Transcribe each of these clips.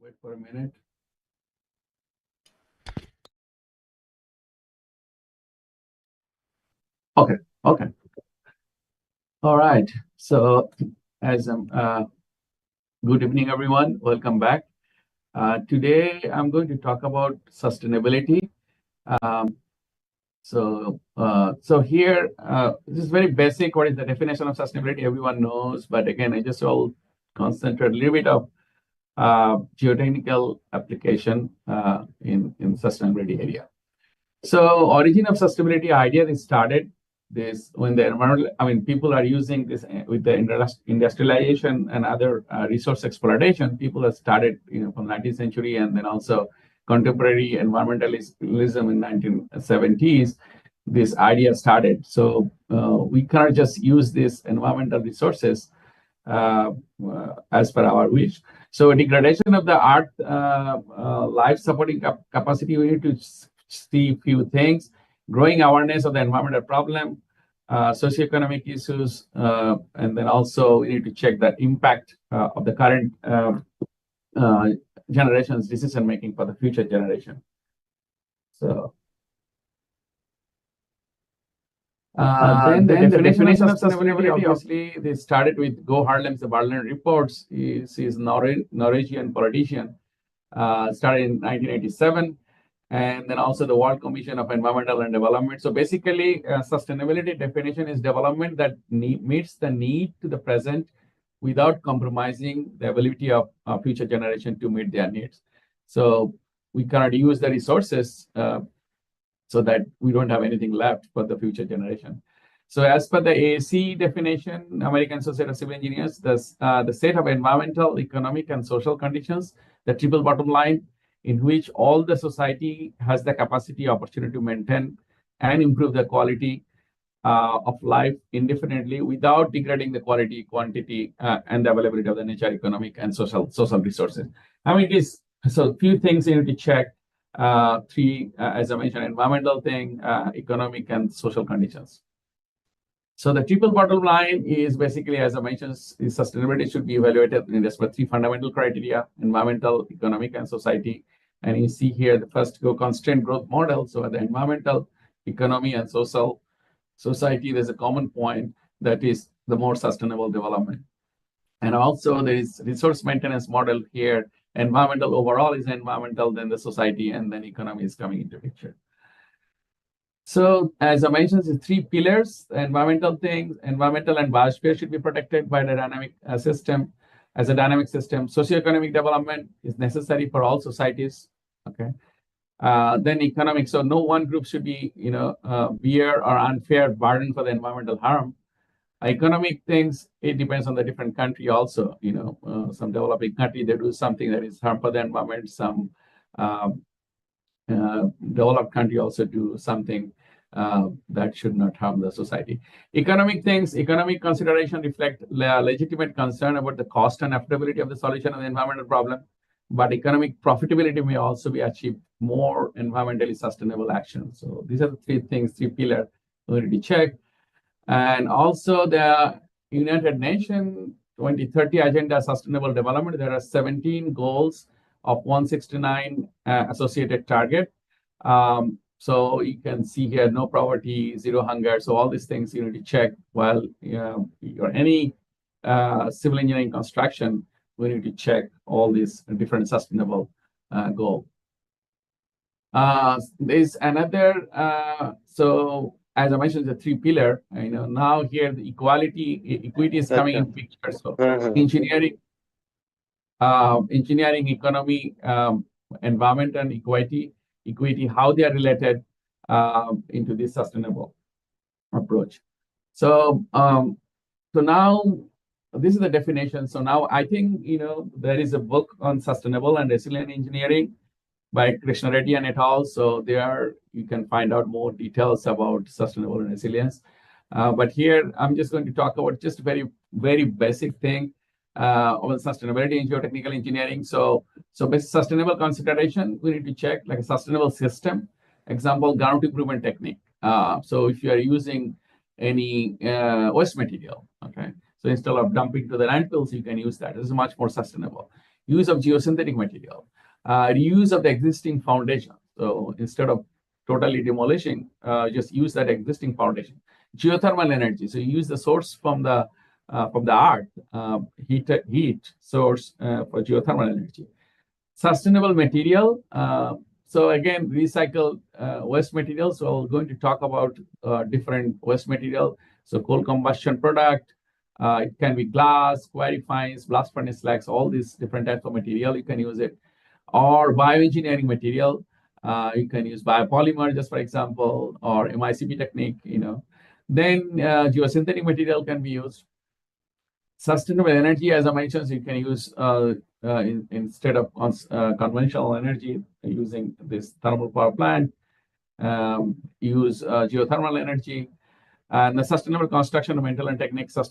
Wait for a minute. Okay. All right. So, as good evening, everyone. Welcome back. Today, I'm going to talk about sustainability. Um, so here, this is very basic. What is the definition of sustainability? Everyone knows, but again, I just will concentrate a little bit of geotechnical application in sustainability area. So, origin of sustainability idea is started this when the environmental. I mean, people are using this with the industrialization and other resource exploitation. People have started, from the 19th century, and then also contemporary environmentalism in 1970s. This idea started. So we cannot just use these environmental resources as per our wish. So degradation of the earth life supporting capacity. We need to see few things: growing awareness of the environmental problem, socioeconomic issues, and then also we need to check the impact of the current generation's decision making for the future generation. So then the definition of sustainability, obviously, they started with Go Harlem's the Berlin reports. He's Norwegian politician, started in 1987. And then also the World Commission of Environmental and Development. So basically, sustainability definition is development that meets the need to the present without compromising the ability of future generation to meet their needs. So we cannot use the resources so that we don't have anything left for the future generation. So as per the AAC definition, American Society of Civil Engineers, the set of environmental, economic, and social conditions, the triple bottom line, in which all the society has the capacity, opportunity to maintain and improve the quality of life indefinitely without degrading the quality, quantity, and the availability of the nature, economic, and social resources. I mean, it is so few things you need to check. Three, as I mentioned, environmental thing, economic, and social conditions. So the triple bottom line is basically, as I mentioned, sustainability should be evaluated in just three fundamental criteria: environmental, economic, and society. And you see here the first constraint growth model. So at the environmental, economy, and society, there's a common point that is the more sustainable development. And also there is resource maintenance model here. Environmental overall is environmental, then the society, and then economy is coming into picture. So as I mentioned, the three pillars: environmental things, environmental and biosphere should be protected by the dynamic system. As a dynamic system, socioeconomic development is necessary for all societies. Okay. Then economic. So no one group should be, bear or unfair burden for the environmental harm. Economic things, it depends on the different country also. Some developing country, they do something that is harm for the environment. Some developed country also do something that should not harm the society. Economic things, economic consideration reflect legitimate concern about the cost and affordability of the solution of the environmental problem. But economic profitability may also be achieved more environmentally sustainable action. So these are the three things, three pillars we need to check. And also the United Nations 2030 Agenda Sustainable Development, there are 17 goals of 169 associated target. So you can see here, no poverty, zero hunger. So all these things you need to check while or any civil engineering construction, we need to check all these different sustainable goals. There's another, so as I mentioned, the three pillar, now here the equity is coming in picture. So engineering, economy, environment, and equity, how they are related into this sustainable approach. So, so now this is the definition. So now I think, there is a book on sustainable and resilient engineering by Krishna Reddy and et al. So there you can find out more details about sustainable and resilience. But here I'm just going to talk about just very, very basic thing on sustainability in geotechnical engineering. So basic sustainable consideration, we need to check like a sustainable system. Example, ground improvement technique. So if you are using any waste material, okay, so instead of dumping to the landfills, you can use that. This is much more sustainable. use of geosynthetic material, reuse of the existing foundation. So instead of totally demolishing, just use that existing foundation. Geothermal energy. So you use the source from the earth, heat source for geothermal energy. Sustainable material. So again, recycle waste materials. So we're going to talk about different waste material. So coal combustion product. It can be glass, quarry fines, blast furnace slags, all these different types of material. You can use it. Or bioengineering material. You can use biopolymer, just for example, or MICP technique, Then geosynthetic material can be used. Sustainable energy, as I mentioned, so you can use instead of conventional energy using this thermal power plant, use geothermal energy. And the sustainable construction of mental and techniques, the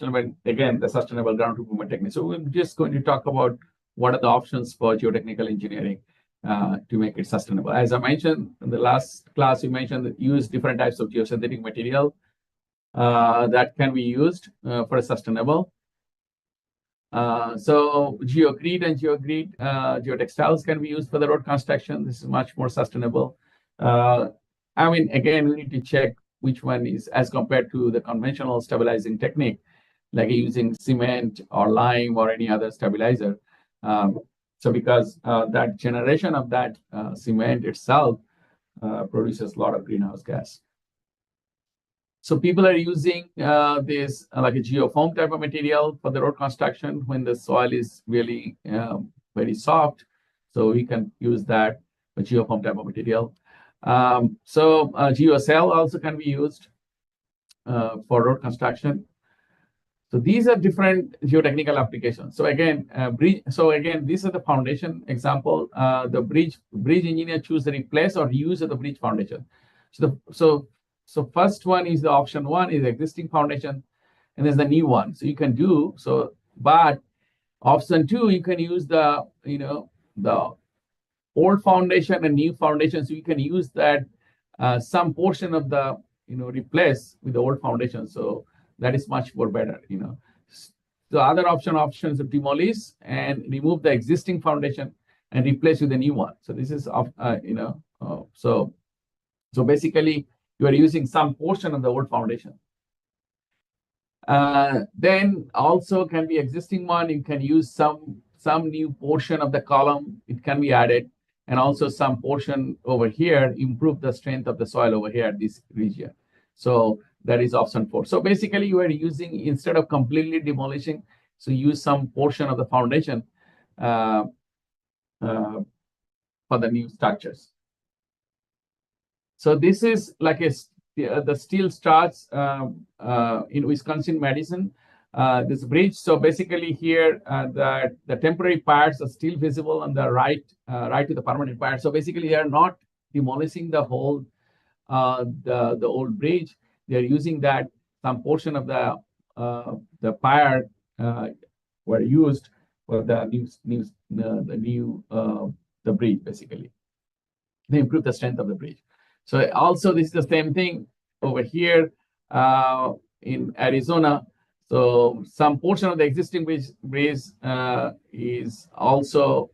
sustainable ground improvement techniques. So we're just going to talk about what are the options for geotechnical engineering to make it sustainable. As I mentioned in the last class, we mentioned that use different types of geosynthetic material that can be used for sustainable. So geocrete and geotextiles can be used for the road construction. This is much more sustainable. Again, we need to check which one is as compared to the conventional stabilizing technique, like using cement or lime or any other stabilizer. So because that generation of that cement itself produces a lot of greenhouse gas. So people are using this like a geofoam type of material for the road construction when the soil is really very soft. So we can use that geofoam type of material. Geocell also can be used for road construction. So these are different geotechnical applications. So again, this is the foundation example. The bridge engineer choose the replace or reuse of the bridge foundation. So first one is the option one is existing foundation, and there's the new one. So you can do so, but option two you can use the old foundation and new foundation. So you can use that some portion of the replace with the old foundation. So that is much more better. The other options to demolish and remove the existing foundation and replace with a new one. So this is so basically you are using some portion of the old foundation. Then also can be existing one. You can use some new portion of the column. It can be added. And also some portion over here, improve the strength of the soil over here, this region. So that is option 4. So basically you are using, instead of completely demolishing, so use some portion of the foundation for the new structures. So this is like the steel starts in Wisconsin, Madison. This bridge. So basically here, the temporary parts are still visible on the right to the permanent part. So basically they are not demolishing the whole, the old bridge. They're using that some portion of the pier were used for the the bridge basically. They improve the strength of the bridge. So also this is the same thing over here in Arizona. So some portion of the existing bridge is also,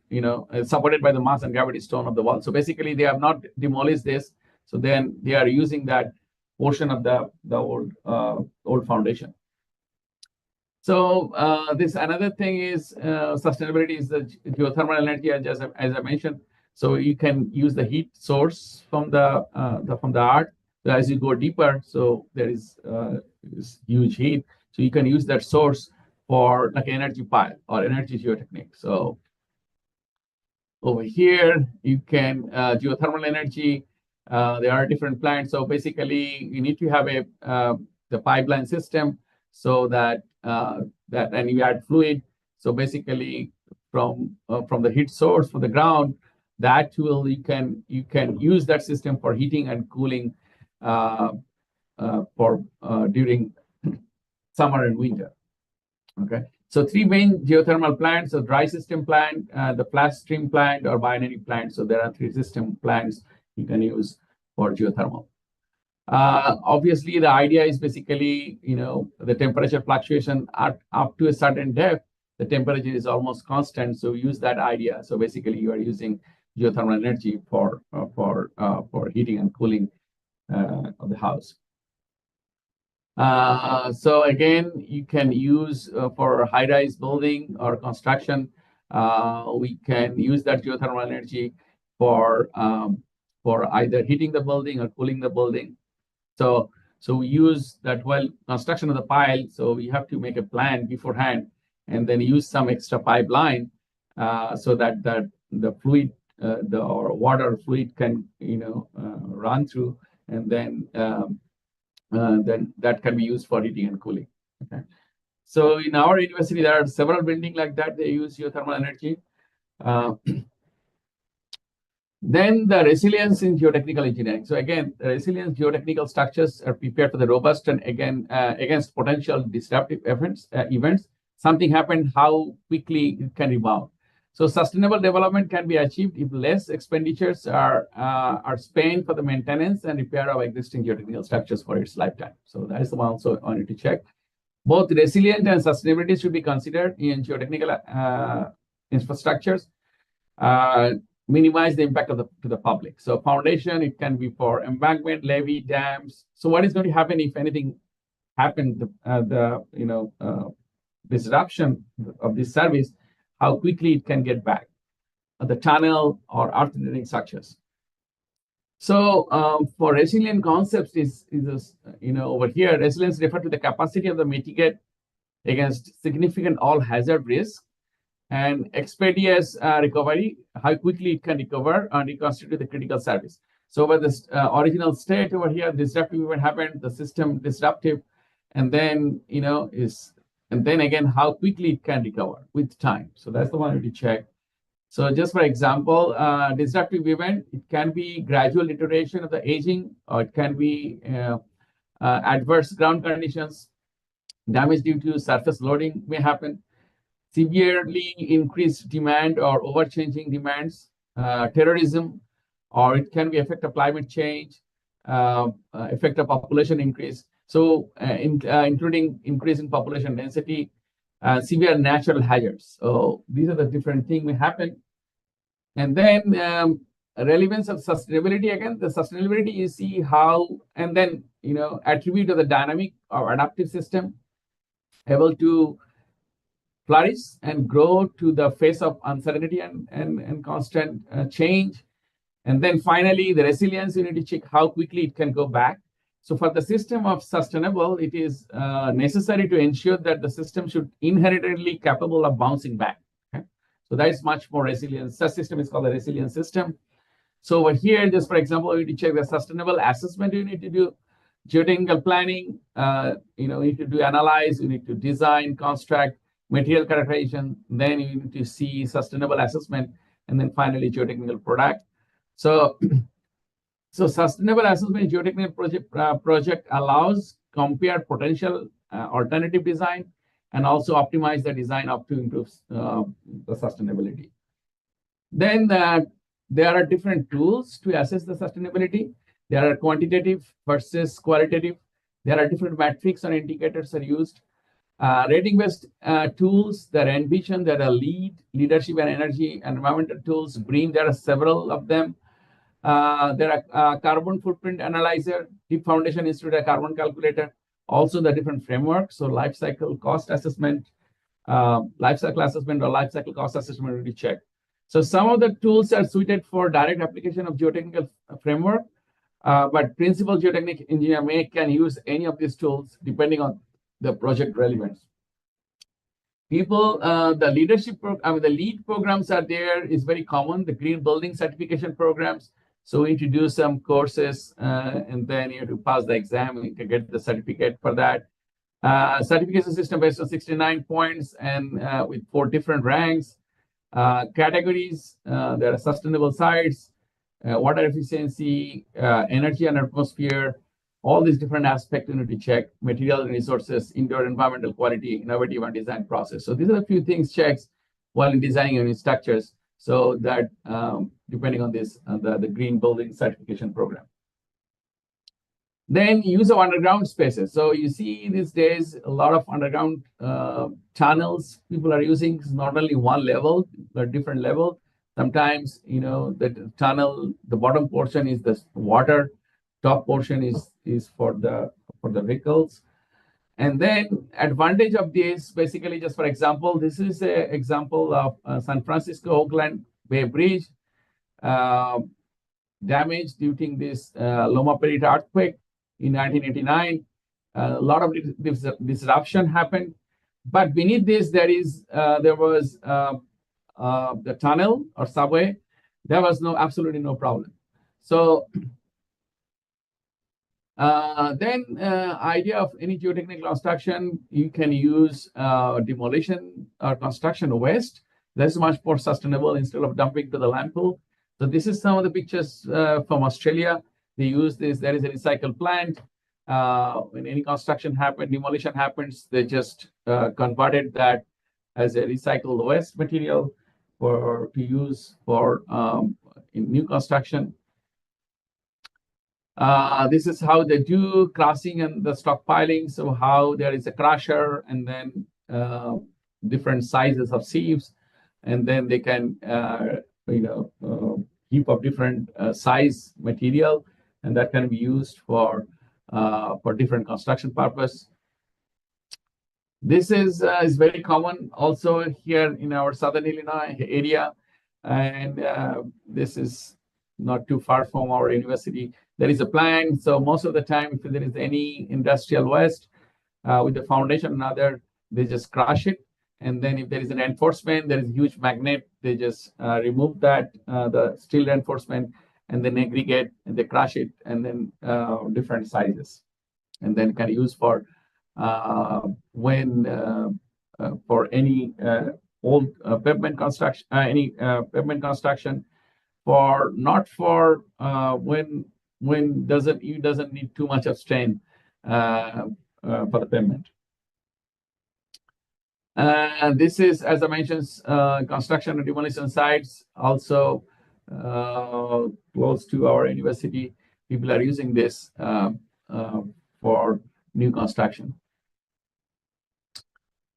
supported by the mass and gravity stone of the wall. So basically, they have not demolished this. So then they are using that portion of the old foundation. So this another thing is sustainability is the geothermal energy, as I mentioned. So you can use the heat source from the earth. So as you go deeper, so there is huge heat. So you can use that source for like energy pile or energy geotechnique. So over here, you can geothermal energy. There are different plants. So basically, you need to have the pipeline system so that and you add fluid. So basically, from the heat source from the ground, that tool you can use that system for heating and cooling during summer and winter. Okay, so 3 main geothermal plants: the dry system plant, the flat stream plant, or binary plant. So there are 3 system plants you can use for geothermal. Obviously, the idea is basically, the temperature fluctuation up to a certain depth, the temperature is almost constant. So use that idea. So basically, you are using geothermal energy for heating and cooling of the house. So again, you can use for high-rise building or construction. We can use that geothermal energy for either heating the building or cooling the building. So we use that while construction of the pile. So we have to make a plan beforehand, and then use some extra pipeline so that the fluid, or water fluid can run through, and then that can be used for heating and cooling. Okay. So in our university, there are several buildings like that. They use geothermal energy. Then the resilience in geotechnical engineering. So again, the resilience geotechnical structures are prepared for the robust and against potential disruptive events. Something happened, how quickly it can rebound. So sustainable development can be achieved if less expenditures are spent for the maintenance and repair of existing geotechnical structures for its lifetime. So that is the one also I need to check. Both resilient and sustainability should be considered in geotechnical infrastructures. Minimize the impact to the public. So foundation, it can be for embankment, levee, dams. So what is going to happen if anything happened, disruption of this service, how quickly it can get back, the tunnel or earth-retaining structures. So for resilient concepts is over here, resilience refers to the capacity of the mitigate against significant all hazard risk, and expeditious recovery, how quickly it can recover and reconstitute the critical service. So over this original state over here, disruptive event happened, the system disruptive, and then again how quickly it can recover with time. So that's the one to check. So just for example, disruptive event, it can be gradual deterioration of the aging, or it can be adverse ground conditions, damage due to surface loading may happen, severely increased demand or overchanging demands, terrorism, or it can be effect of climate change, effect of population increase. So including increase in population density, severe natural hazards. So these are the different things may happen. And then relevance of sustainability, again, the sustainability you see how, and then, attribute of the dynamic or adaptive system able to flourish and grow to the face of uncertainty and constant change. And then finally, the resilience, you need to check how quickly it can go back. So for the system of sustainable, it is necessary to ensure that the system should inherently capable of bouncing back. Okay? So that is much more resilient. Such system is called a resilient system. So over here, just for example, you need to check the sustainable assessment you need to do. Geotechnical planning, you need to do analyze, you need to design, construct, material characterization, then you need to see sustainable assessment, and then finally geotechnical product. So sustainable assessment geotechnical project allows compare potential alternative design and also optimize the design up to improve the sustainability. Then there are different tools to assess the sustainability. There are quantitative versus qualitative. There are different metrics and indicators are used. Rating-based tools, there are ambition, there are leadership and energy, environmental tools, BREEAM, there are several of them. There are carbon footprint analyzer, Deep Foundation Institute, a carbon calculator, also the different frameworks, so life cycle cost assessment, life cycle assessment or life cycle cost assessment will be checked. So some of the tools are suited for direct application of geotechnical framework, but principal geotechnical engineer can use any of these tools depending on the project relevance. The leadership, the LEED programs are there, is very common, the green building certification programs. So we need to do some courses and then you have to pass the exam and to get the certificate for that. Certification system based on 69 points and with 4 different ranks. Categories, there are sustainable sites, water efficiency, energy and atmosphere, all these different aspects you need to check, material and resources, indoor environmental quality, innovative and design process. So these are a few things checks while in designing any structures. So that depending on this, the green building certification program. Then use of underground spaces. So you see these days a lot of underground channels people are using. It's not only one level, but different level. Sometimes the tunnel, the bottom portion is the water, top portion is for the vehicles. And then advantage of this, basically, just for example, this is an example of San Francisco Oakland Bay Bridge damage due to this Loma Prieta earthquake in 1989. A lot of disruption happened, but beneath this there was the tunnel or subway. There was absolutely no problem. So then idea of any geotechnical construction, you can use demolition or construction waste. That's much more sustainable instead of dumping to the landfill. So this is some of the pictures from Australia. They use this. There is a recycle plant. When any construction happens, demolition happens, they just converted that as a recycled waste material to use for in new construction. This is how they do crossing and the stockpiling. So how there is a crusher and then different sizes of sieves, and then they can heap of different size material, and that can be used for different construction purpose. This is very common also here in our Southern Illinois area, and this is not too far from our university. There is a plant, so most of the time, if there is any industrial waste with the foundation and other, they just crush it. And then if there is an reinforcement, there is a huge magnet, they just remove that, the steel reinforcement, and then aggregate, and they crush it, and then different sizes. And then can use for for any old pavement construction, pavement construction, for not for when you doesn't need too much of strain for the pavement. And this is, as I mentioned, construction and demolition sites also close to our university. People are using this for new construction.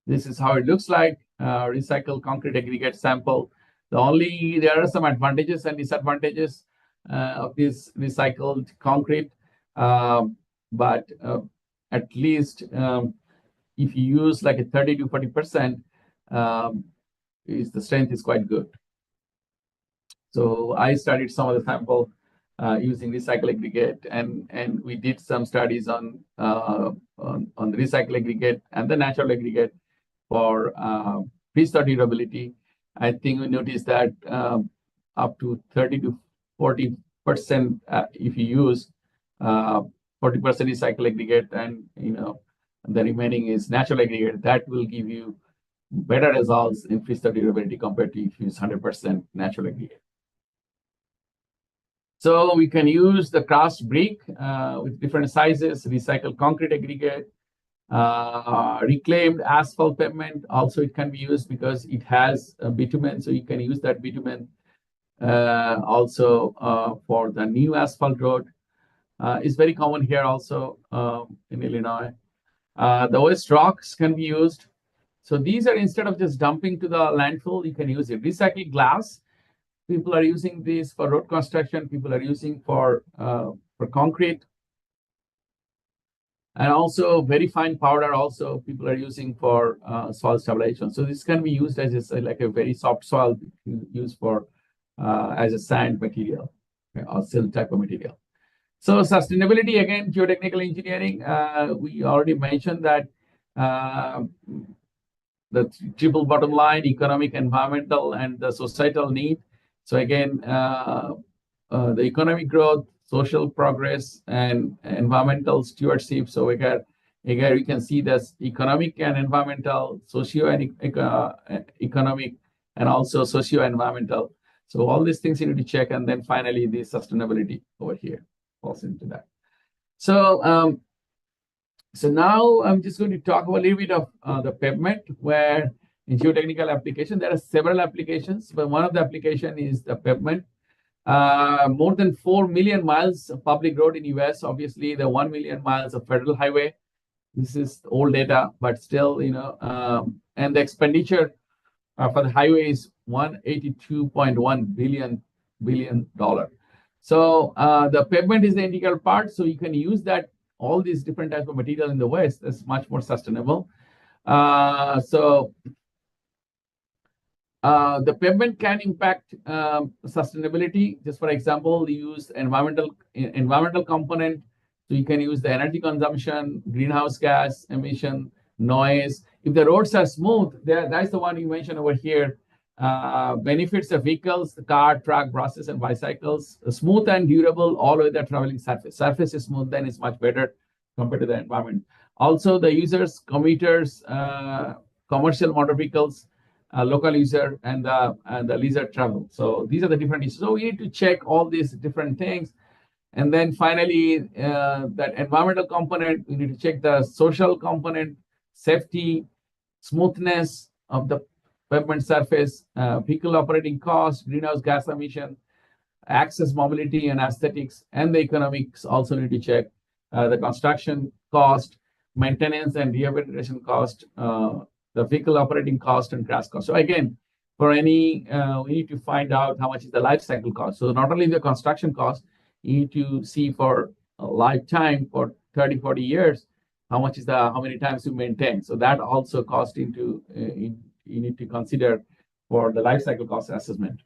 This is how it looks like, recycled concrete aggregate sample. There are some advantages and disadvantages of this recycled concrete, but at least if you use like a 30 to 40%, the strength is quite good. So I studied some of the sample using recycled aggregate, and we did some studies on the recycled aggregate and the natural aggregate for pre-thaw durability. I think we noticed that up to 30 to 40% if you use 40% recycled aggregate, and the remaining is natural aggregate, that will give you better results in pre-thaw durability compared to if you use 100% natural aggregate. So we can use the cast brick with different sizes, recycled concrete aggregate, reclaimed asphalt pavement. Also, it can be used because it has bitumen, so you can use that bitumen also for the new asphalt road. It's very common here also in Illinois. The waste rocks can be used. So these are, instead of just dumping to the landfill, you can use it. Recycled glass, people are using this for road construction. People are using for concrete. And also very fine powder also people are using for soil stabilization. So this can be used as like a very soft soil used for as a sand material or silt type of material. So sustainability, again, geotechnical engineering, we already mentioned that the triple bottom line, economic, environmental, and the societal need. So again, the economic growth, social progress, and environmental stewardship. So again, we can see this economic and environmental, socio and economic, and also socio-environmental. So all these things you need to check, and then finally the sustainability over here falls into that. So so now I'm just going to talk about a little bit of the pavement, where in geotechnical application there are several applications, but one of the application is the pavement. More than 4 million miles of public road in US, obviously the 1 million miles of federal highway. This is old data, but still, and the expenditure for the highway is $182.1 billion. So the pavement is the integral part. So you can use that, all these different types of material in the West is much more sustainable. The pavement can impact sustainability. Just for example, you use environmental component. So you can use the energy consumption, greenhouse gas emission, noise. If the roads are smooth, that's the one you mentioned over here. Benefits of vehicles, the car, truck, buses, and bicycles. Smooth and durable all over the traveling surface. Surface is smooth, then it's much better compared to the environment. Also, the users, commuters, commercial motor vehicles, local user, and the leisure travel. So these are the different issues. So we need to check all these different things. And then finally, that environmental component, we need to check the social component, safety, smoothness of the pavement surface, vehicle operating cost, greenhouse gas emission, access, mobility, and aesthetics, and the economics also need to check the construction cost, maintenance and rehabilitation cost, the vehicle operating cost, and crash cost. So again, for any, we need to find out how much is the life cycle cost. So not only the construction cost, you need to see for a lifetime for 30, 40 years, how many times you maintain. So that also cost into, you need to consider for the life cycle cost assessment.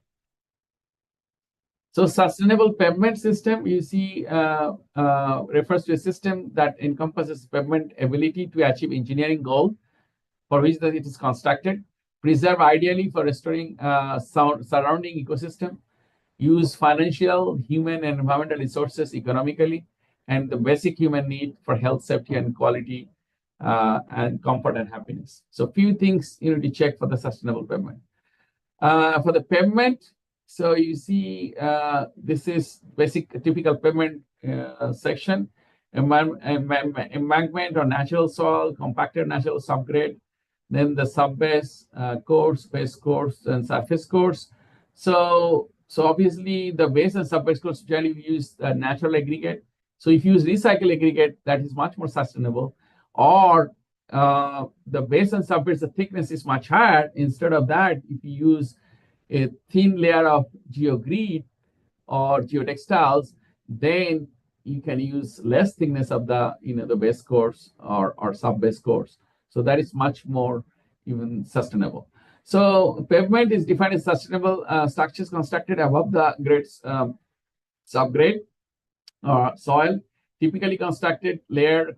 So sustainable pavement system, you see, refers to a system that encompasses pavement ability to achieve engineering goal for which it is constructed, preserve ideally for restoring surrounding ecosystem, use financial, human, and environmental resources economically, and the basic human need for health, safety, and quality, and comfort and happiness. So few things you need to check for the sustainable pavement. For the pavement, so you see, this is basic typical pavement section, embankment or natural soil, compacted natural subgrade, then the subbase, course, base course, and surface course. So obviously the base and subbase course generally use natural aggregate. So if you use recycled aggregate, that is much more sustainable. Or the base and subbase, the thickness is much higher. Instead of that, if you use a thin layer of geogrid or geotextiles, then you can use less thickness of the the base course or sub-base course. So that is much more even sustainable. So pavement is defined as sustainable structures constructed above the grades subgrade soil, typically constructed layer,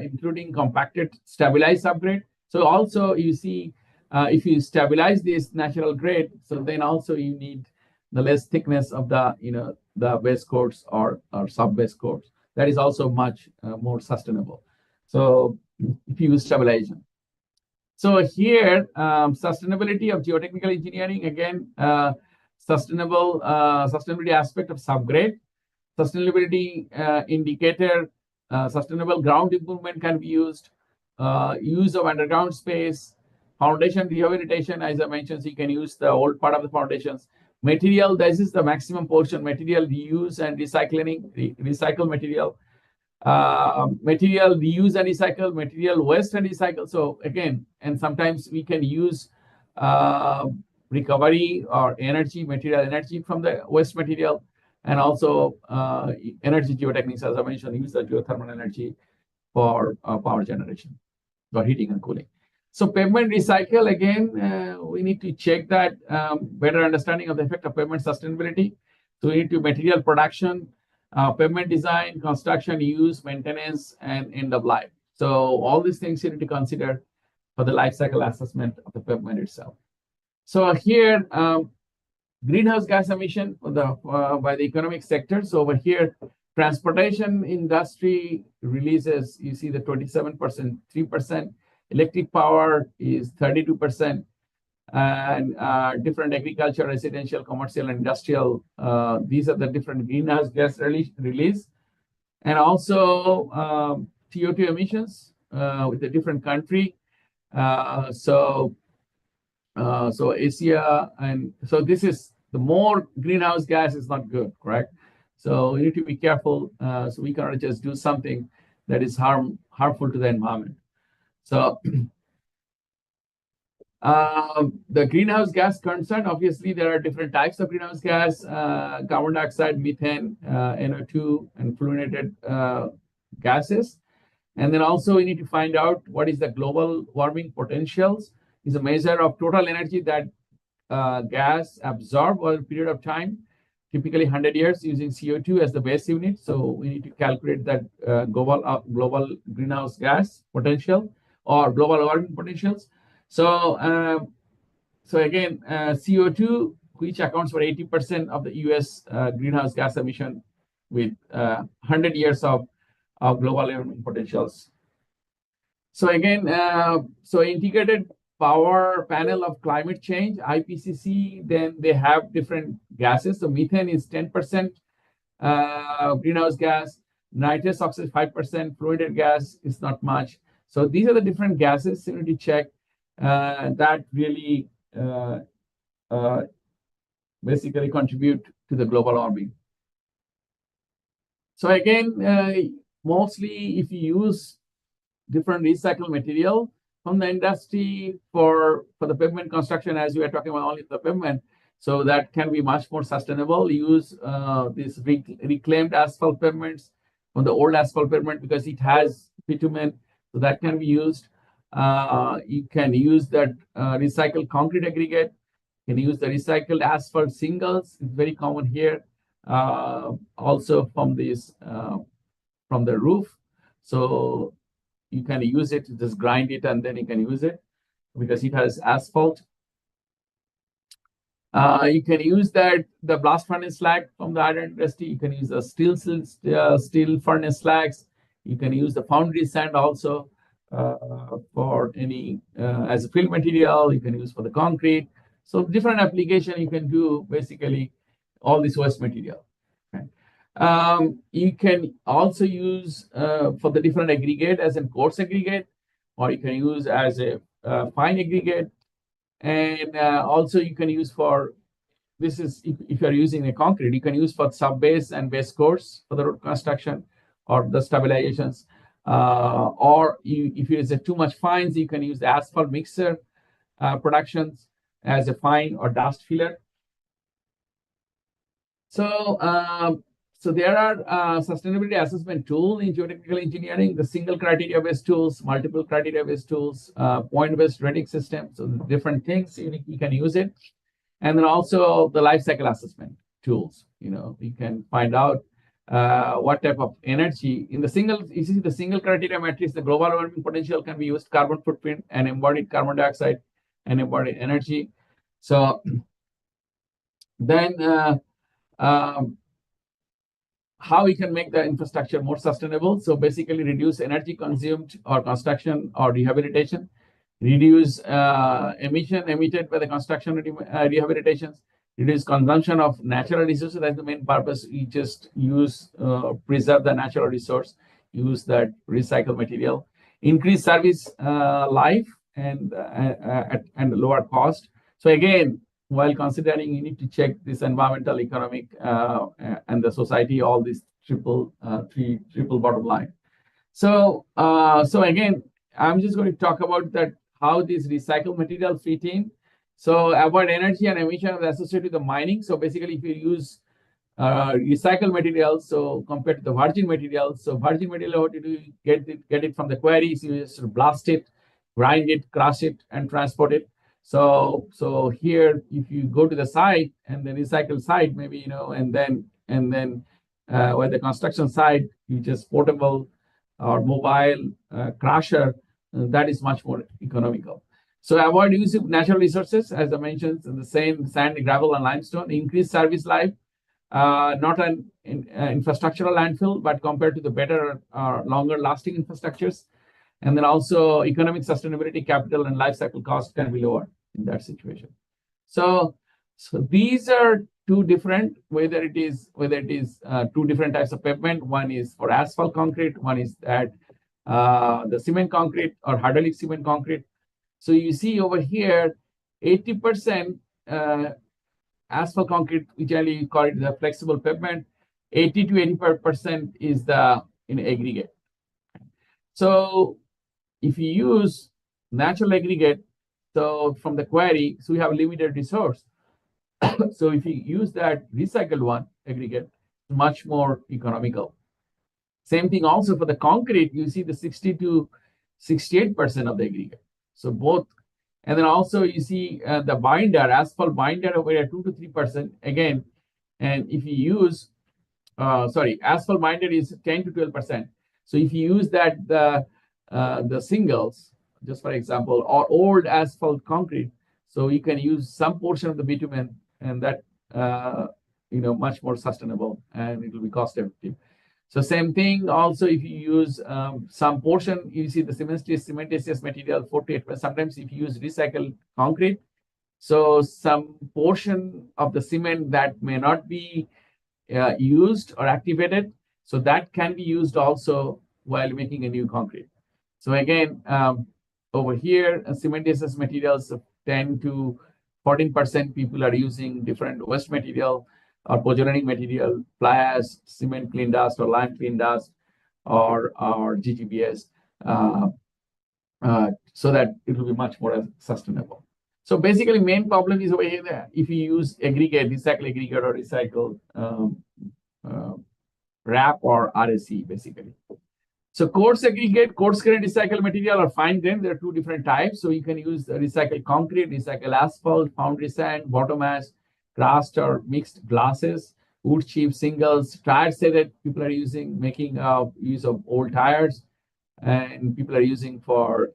including compacted stabilized subgrade. So also you see, if you stabilize this natural grade, so then also you need the less thickness of the the base course or sub-base course. That is also much more sustainable. So if you use stabilization. So here, sustainability of geotechnical engineering, again, sustainability aspect of subgrade, sustainability indicator, sustainable ground improvement can be used, use of underground space, foundation rehabilitation, as I mentioned, so you can use the old part of the foundations. Material, this is the maximum portion, material reuse and recycling, recycle material. Material reuse and recycle, material waste and recycle. So again, and sometimes we can use recovery or material energy from the waste material, and also energy geotechnics, as I mentioned, use the geothermal energy for power generation or heating and cooling. So pavement recycle, again, we need to check that better understanding of the effect of pavement sustainability. So we need to material production, pavement design, construction, use, maintenance, and end of life. So all these things you need to consider for the life cycle assessment of the pavement itself. So here, greenhouse gas emission for by the economic sector. So over here, transportation industry releases, you see the 27%, 3%. Electric power is 32%. And different agriculture, residential, commercial, and industrial. These are the different greenhouse gas release. And also CO2 emissions with a different country. So Asia, and so this is the more greenhouse gas is not good, correct? So we need to be careful. So we cannot just do something that is harmful to the environment. So the greenhouse gas concern, obviously, there are different types of greenhouse gas, carbon dioxide, methane, NO2, and fluorinated gases. And then also we need to find out what is the global warming potentials. Is a measure of total energy that gas absorbed over a period of time, typically 100 years, using CO2 as the base unit. So we need to calculate that global greenhouse gas potential or global warming potentials. So, so again, CO2, which accounts for 80% of the US greenhouse gas emission, with 100 years of global warming potentials. So again, so integrated power panel of climate change, IPCC, then they have different gases. So methane is 10% greenhouse gas, nitrous oxide 5%, fluorinated gas is not much. So these are the different gases you need to check that really basically contribute to the global warming. So again, mostly if you use different recycled material from the industry for the pavement construction, as we are talking about only the pavement, so that can be much more sustainable. Use these reclaimed asphalt pavements from the old asphalt pavement because it has bitumen, so that can be used. You can use that recycled concrete aggregate. You can use the recycled asphalt singles. It's very common here. Also from this from the roof. So you can use it, just grind it, and then you can use it because it has asphalt. You can use the blast furnace slag from the iron industry. You can use the steel furnace slags. You can use the foundry sand also for any as a fill material. You can use for the concrete. So different application you can do basically all this waste material. Okay. You can also use for the different aggregate as a coarse aggregate, or you can use as a fine aggregate. And also you can use for, this is if you're using a concrete, you can use for sub-base and base course for the road construction or the stabilizations. Or if it is too much fines, you can use the asphalt mixer productions as a fine or dust filler. So, so there are sustainability assessment tools in geotechnical engineering, the single criteria-based tools, multiple criteria-based tools, point-based rating system. So different things, you can use it. And then also the life cycle assessment tools. You can find out what type of energy in the single, you see the single criteria matrix, the global warming potential can be used, carbon footprint and embodied carbon dioxide and embodied energy. So then how we can make the infrastructure more sustainable. So basically reduce energy consumed or construction or rehabilitation, reduce emission emitted by the construction rehabilitations, reduce consumption of natural resources. That's the main purpose. We just use, preserve the natural resource, use that recycled material, increase service life and lower cost. So again, while considering, you need to check this environmental, economic, and the society, all these triple bottom line. So, so again, I'm just going to talk about that, how these recycled material fit in. So avoid energy and emission associated with the mining. So basically, if you use recycled materials, so compared to the virgin materials, so virgin material, what you do, get it from the quarries, you just blast it, grind it, crush it, and transport it. So here, if you go to the site and the recycle site, maybe, and then where the construction site, you just portable or mobile crusher, that is much more economical. So avoid use of natural resources, as I mentioned, the same sand, gravel, and limestone. Increase service life, not an infrastructural landfill, but compared to the better, longer lasting infrastructures. And then also economic sustainability, capital, and life cycle costs can be lower in that situation. So these are two different, whether it is two different types of pavement. One is for asphalt concrete, one is that the cement concrete or hydraulic cement concrete. So you see over here, 80% asphalt concrete, which I call it the flexible pavement, 80 to 85% is the in aggregate. So if you use natural aggregate, so from the quarry, so we have limited resource. So if you use that recycled one aggregate, much more economical. Same thing also for the concrete, you see the 60 to 68% of the aggregate. So both, and then also you see the binder, asphalt binder over here 2 to 3% again. And if you use, asphalt binder is 10 to 12%. So if you use that the singles, just for example, or old asphalt concrete, so you can use some portion of the bitumen, and that much more sustainable, and it will be cost effective. So same thing also if you use some portion, you see the cementitious material 4 to 8%. Sometimes if you use recycled concrete, so some portion of the cement that may not be used or activated, so that can be used also while making a new concrete. So again, over here, cementitious materials 10 to 14% people are using different waste material or pozzoning material, fly ash, cement clean dust, or lime clean dust, or GGBS, so that it will be much more sustainable. So basically, main problem is over here that if you use aggregate, recycle aggregate, or recycle wrap or RSE, basically. So coarse aggregate, coarse grain recycled material, or fine grain, there are two different types. So you can use recycled concrete, recycled asphalt, foundry sand, bottom ash, crushed or mixed glasses, wood chip, singles, tires that people are using, making use of old tires, and people are using for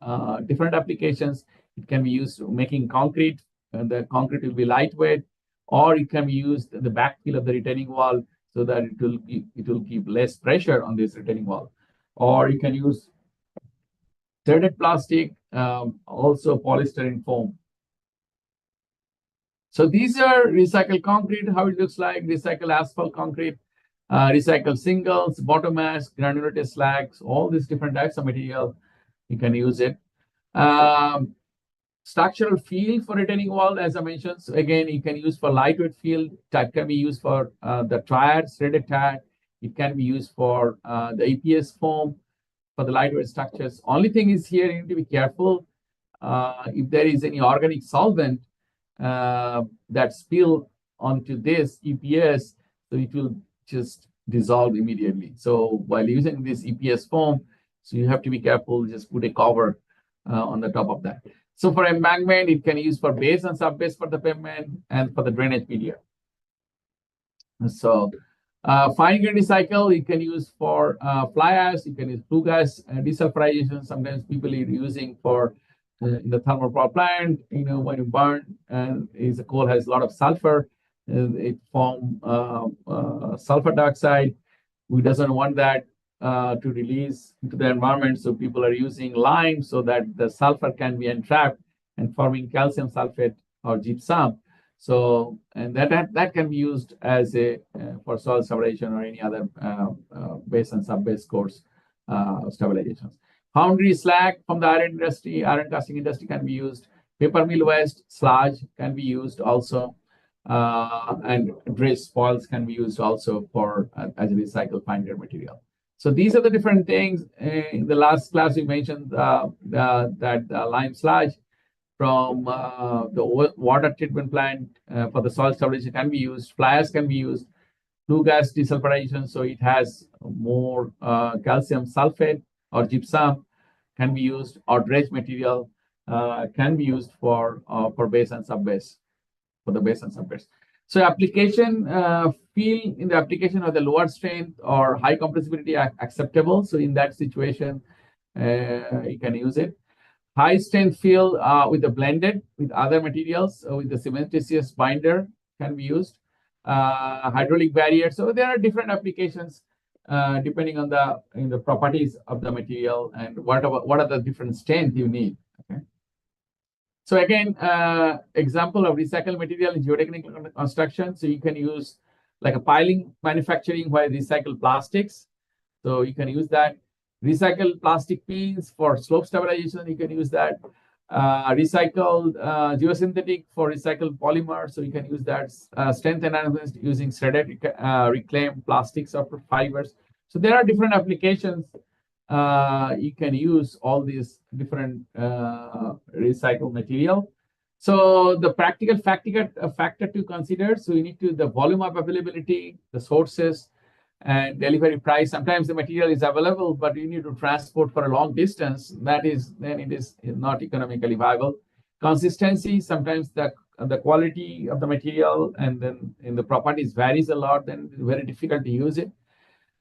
different applications. It can be used making concrete, and the concrete will be lightweight, or it can be used in the backfill of the retaining wall so that it will keep less pressure on this retaining wall. Or you can use threaded plastic, also polystyrene foam. So these are recycled concrete, how it looks like, recycled asphalt concrete, recycled singles, bottom ash, granulated slags, all these different types of material, you can use it. Structural field for retaining wall, as I mentioned, so again, you can use for lightweight field, that can be used for the tires, threaded tire. It can be used for the EPS foam for the lightweight structures. Only thing is here, you need to be careful if there is any organic solvent that spill onto this EPS, so it will just dissolve immediately. So while using this EPS foam, so you have to be careful, just put a cover on the top of that. So for embankment, it can be used for base and sub-base for the pavement and for the drainage media. So fine grain recycle, you can use for fly ash, you can use flue gas desulfurization. Sometimes people are using for in the thermal power plant, when you burn, and the coal has a lot of sulfur, it forms sulfur dioxide. We doesn't want that to release into the environment, so people are using lime so that the sulfur can be entrapped and forming calcium sulfate or gypsum. So, and that can be used as a for soil stabilization or any other base and sub-base course stabilizations. Foundry slag from the iron casting industry can be used. Paper mill waste, sludge can be used also, and dredge spoils can be used also for as a recycled fine grain material. So these are the different things. In the last class, we mentioned that lime sludge from the water treatment plant for the soil stabilization can be used. Fly ash can be used. Flue gas desulfurization, so it has more calcium sulfate or gypsum can be used, or dredge material can be used for base and sub-base, for the base and sub-base. So application field in the application of the lower strength or high compressibility acceptable. So in that situation, you can use it. High strength field with the blended with other materials, with the cementitious binder can be used. Hydraulic barrier. So there are different applications depending on the properties of the material and what are the different strength you need. Okay. So again, example of recycled material in geotechnical construction. So you can use like a piling manufacturing where recycled plastics. So you can use that. Recycled plastic pins for slope stabilization, you can use that. Recycled geosynthetic for recycled polymer. So you can use that strength analysis using shredded reclaimed plastics or fibers. So there are different applications. You can use all these different recycled material. So the practical factor to consider. So you need to the volume of availability, the sources, and delivery price. Sometimes the material is available, but you need to transport for a long distance. Then it is not economically viable. Consistency. Sometimes the quality of the material and then in the properties varies a lot. Then it's very difficult to use it.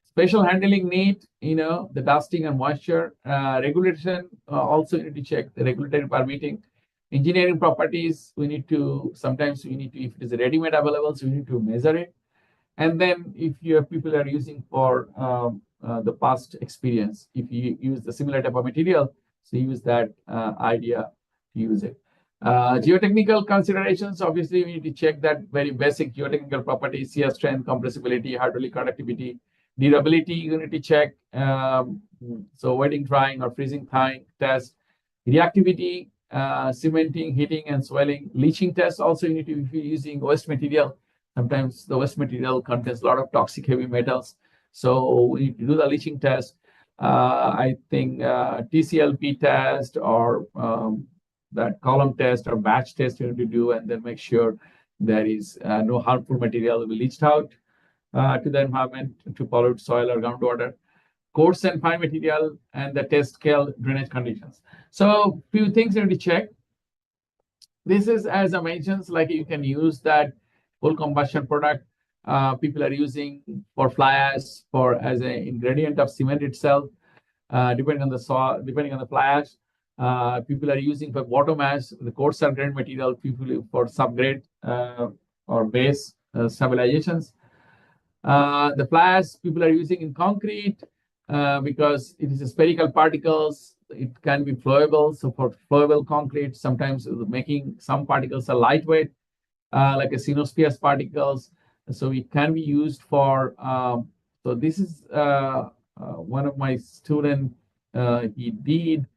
Special handling need, the dusting and moisture. Regulation, also you need to check the regulatory permitting. Engineering properties, sometimes we need to, if it is ready-made available, so we need to measure it. And then if your people are using for the past experience, if you use the similar type of material, so use that idea to use it. Geotechnical considerations, obviously we need to check that very basic geotechnical properties, shear strength, compressibility, hydraulic conductivity, durability, you need to check. So wetting, drying, or freezing thawing test. Reactivity, cementing, heating, and swelling. Leaching test also you need to, if you're using waste material, sometimes the waste material contains a lot of toxic heavy metals. So we need to do the leaching test. I think TCLP test or that column test or batch test you need to do, and then make sure there is no harmful material will be leached out to the environment to pollute soil or groundwater. Coarse and fine material, and the test scale drainage conditions. So few things you need to check. This is, as I mentioned, like you can use that coal combustion product. People are using for fly ash as an ingredient of cement itself, depending on the soil, depending on the fly ash. People are using for bottom ash, the coarse subgrade material, people for subgrade or base stabilizations. The fly ash people are using in concrete because it is a spherical particles. It can be flowable. So for flowable concrete, sometimes making some particles are lightweight, like a cyanospheres particles. So it can be used for. So this is one of my students. He did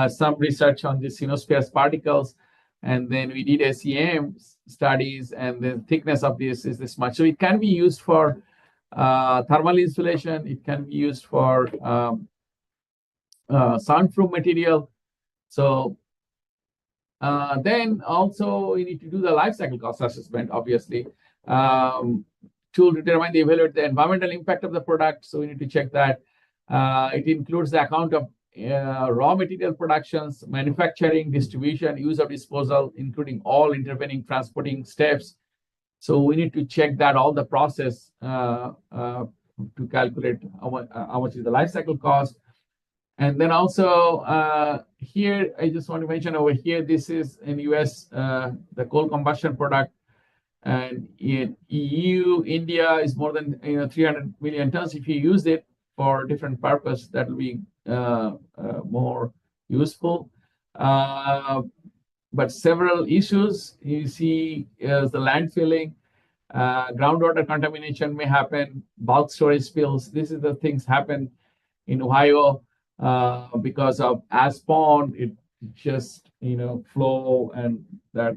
some research on the cyanospheres particles, and then we did SEM studies, and the thickness of this is this much. So it can be used for thermal insulation. It can be used for soundproof material. So then also you need to do the life cycle cost assessment, obviously, to determine evaluate the environmental impact of the product. So we need to check that. It includes the account of raw material productions, manufacturing, distribution, use of disposal, including all intervening transporting steps. So we need to check that all the process to calculate how much is the life cycle cost. And then also here, I just want to mention over here, this is in US, the coal combustion product. And in EU, India is more than 300 million tons. If you use it for different purpose, that will be more useful. But several issues you see is the landfilling, groundwater contamination may happen, bulk storage spills. This is the things happen in Ohio because of ash pond. It just flow and that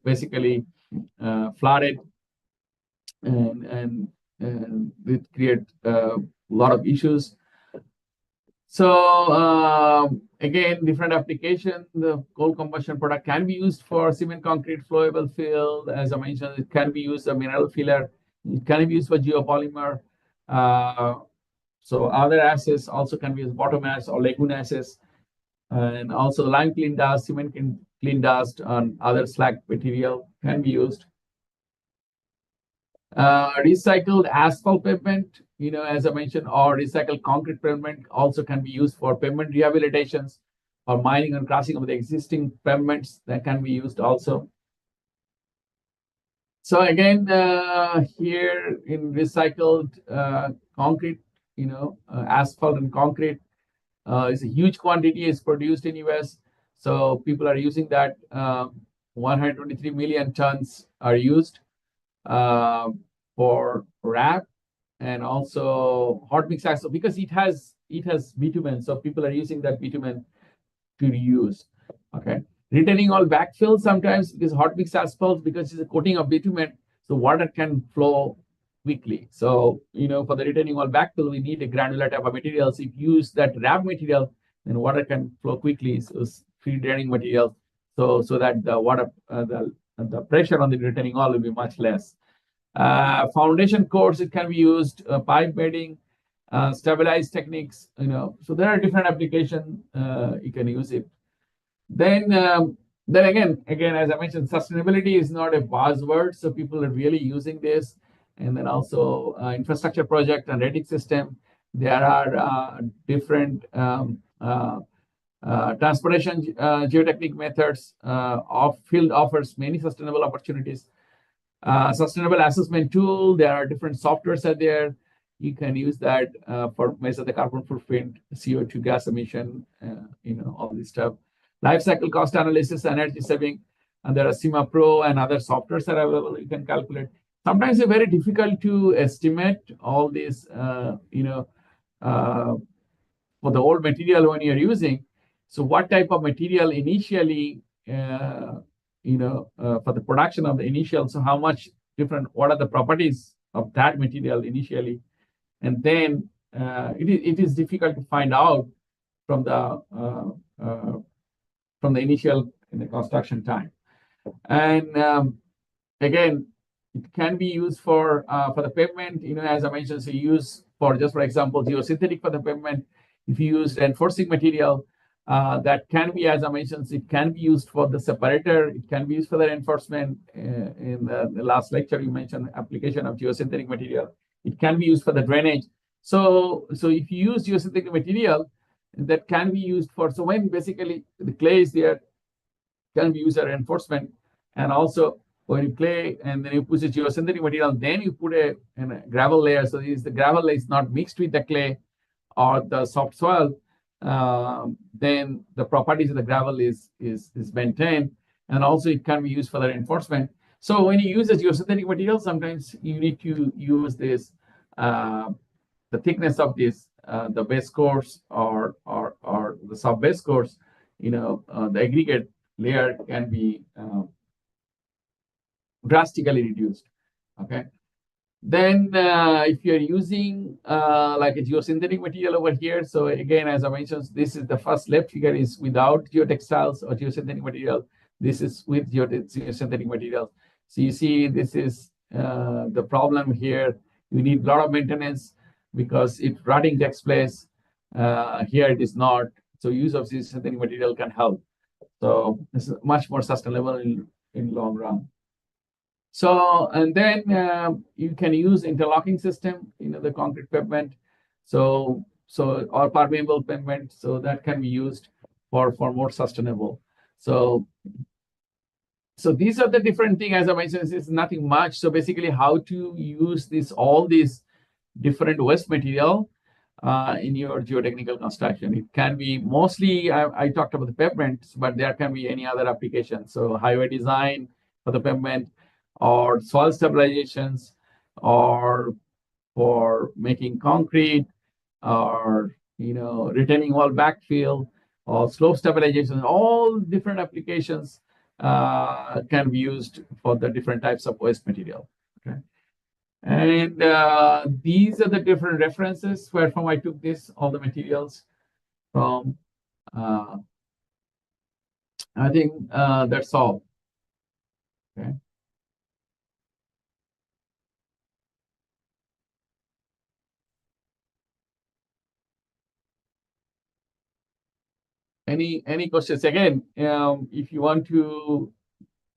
basically flooded and it create a lot of issues. So again, different application. The coal combustion product can be used for cement, concrete, flowable fill. As I mentioned, it can be used as a mineral filler. It can be used for geopolymer. So other ashes also can be used, bottom ash or lagoon ashes. And also the lime clean dust, cement clean dust, and other slag material can be used. Recycled asphalt pavement, as I mentioned, or recycled concrete pavement also can be used for pavement rehabilitations or mining and crossing of the existing pavements that can be used also. So again, here in recycled concrete, asphalt and concrete is a huge quantity is produced in US. So people are using that. 123 million tons are used for wrap and also hot mix asphalt because it has bitumen. So people are using that bitumen to reuse. Okay, retaining wall backfill sometimes is hot mix asphalt because it's a coating of bitumen, so water can flow quickly. So for the retaining wall backfill, we need a granular type of materials. If you use that wrap material, then water can flow quickly. So it's free draining material, so that the water the pressure on the retaining wall will be much less. Foundation course, it can be used, pipe bedding, stabilized techniques, so there are different applications you can use it. Then again, as I mentioned, sustainability is not a buzzword, so people are really using this. And then also infrastructure project and rating system. There are different transportation geotechnical methods of field offers many sustainable opportunities. Sustainable assessment tool, there are different softwares out there. You can use that for measure the carbon footprint, CO2 gas emission, all this stuff. Life cycle cost analysis, energy saving, and there are SEMA Pro and other softwares that are available. You can calculate. Sometimes it's very difficult to estimate all these, for the old material when you're using. So what type of material initially, for the production of the initial, so how much different, what are the properties of that material initially? And then it is difficult to find out from the initial in the construction time. And again, it can be used for the pavement. As I mentioned, so you use for just for example geosynthetic for the pavement. If you use reinforcing material, that can be, as I mentioned, it can be used for the separator. It can be used for the reinforcement. In the last lecture, you mentioned application of geosynthetic material. It can be used for the drainage. So if you use geosynthetic material, that can be used for, so when basically the clay is there, can be used as reinforcement. And also when you clay and then you put a geosynthetic material, then you put a gravel layer. So the gravel layer is not mixed with the clay or the soft soil, then the properties of the gravel is maintained. And also it can be used for the reinforcement. So when you use a geosynthetic material, sometimes you need to use this, the thickness of this, the base course or the sub base course, the aggregate layer can be drastically reduced. Okay. Then if you're using like a geosynthetic material over here, so again, as I mentioned, this is the first left figure is without geotextiles or geosynthetic material. This is with geosynthetic material. So you see, this is the problem here. You need a lot of maintenance because if rotting takes place, here it is not. So use of geosynthetic material can help. So this is much more sustainable in long run. So, and then you can use interlocking system, the concrete pavement. So or permeable pavement, so that can be used for more sustainable. So these are the different things. As I mentioned, it's nothing much. So basically, how to use all these different waste material in your geotechnical construction. It can be mostly, I talked about the pavement, but there can be any other application. So highway design for the pavement, or soil stabilizations, or for making concrete, or retaining wall backfill, or slope stabilization. All different applications can be used for the different types of waste material. Okay. And these are the different references where from I took all the materials from. I think that's all. Okay. Any questions? Again, if you want to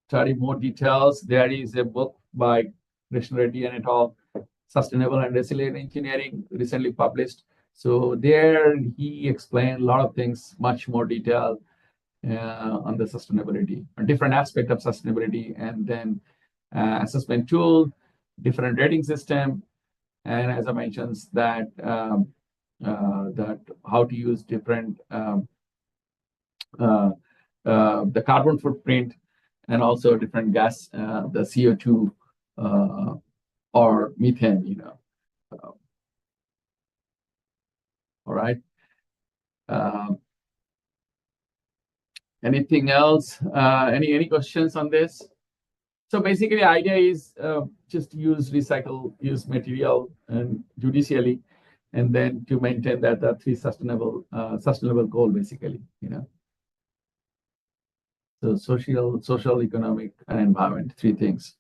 study more details, there is a book by Krishna Reddy and et al., Sustainable and Resilient Engineering, recently published. So there he explained a lot of things, much more detail on the sustainability, a different aspect of sustainability, and then assessment tool, different rating system, and as I mentioned, that how to use different the carbon footprint, and also different gas, the CO2 or methane, all right. Anything else? Any questions on this? So basically, the idea is just use material and judicially, and then to maintain that the three sustainable goal, basically, So social, economic, and environment, three things.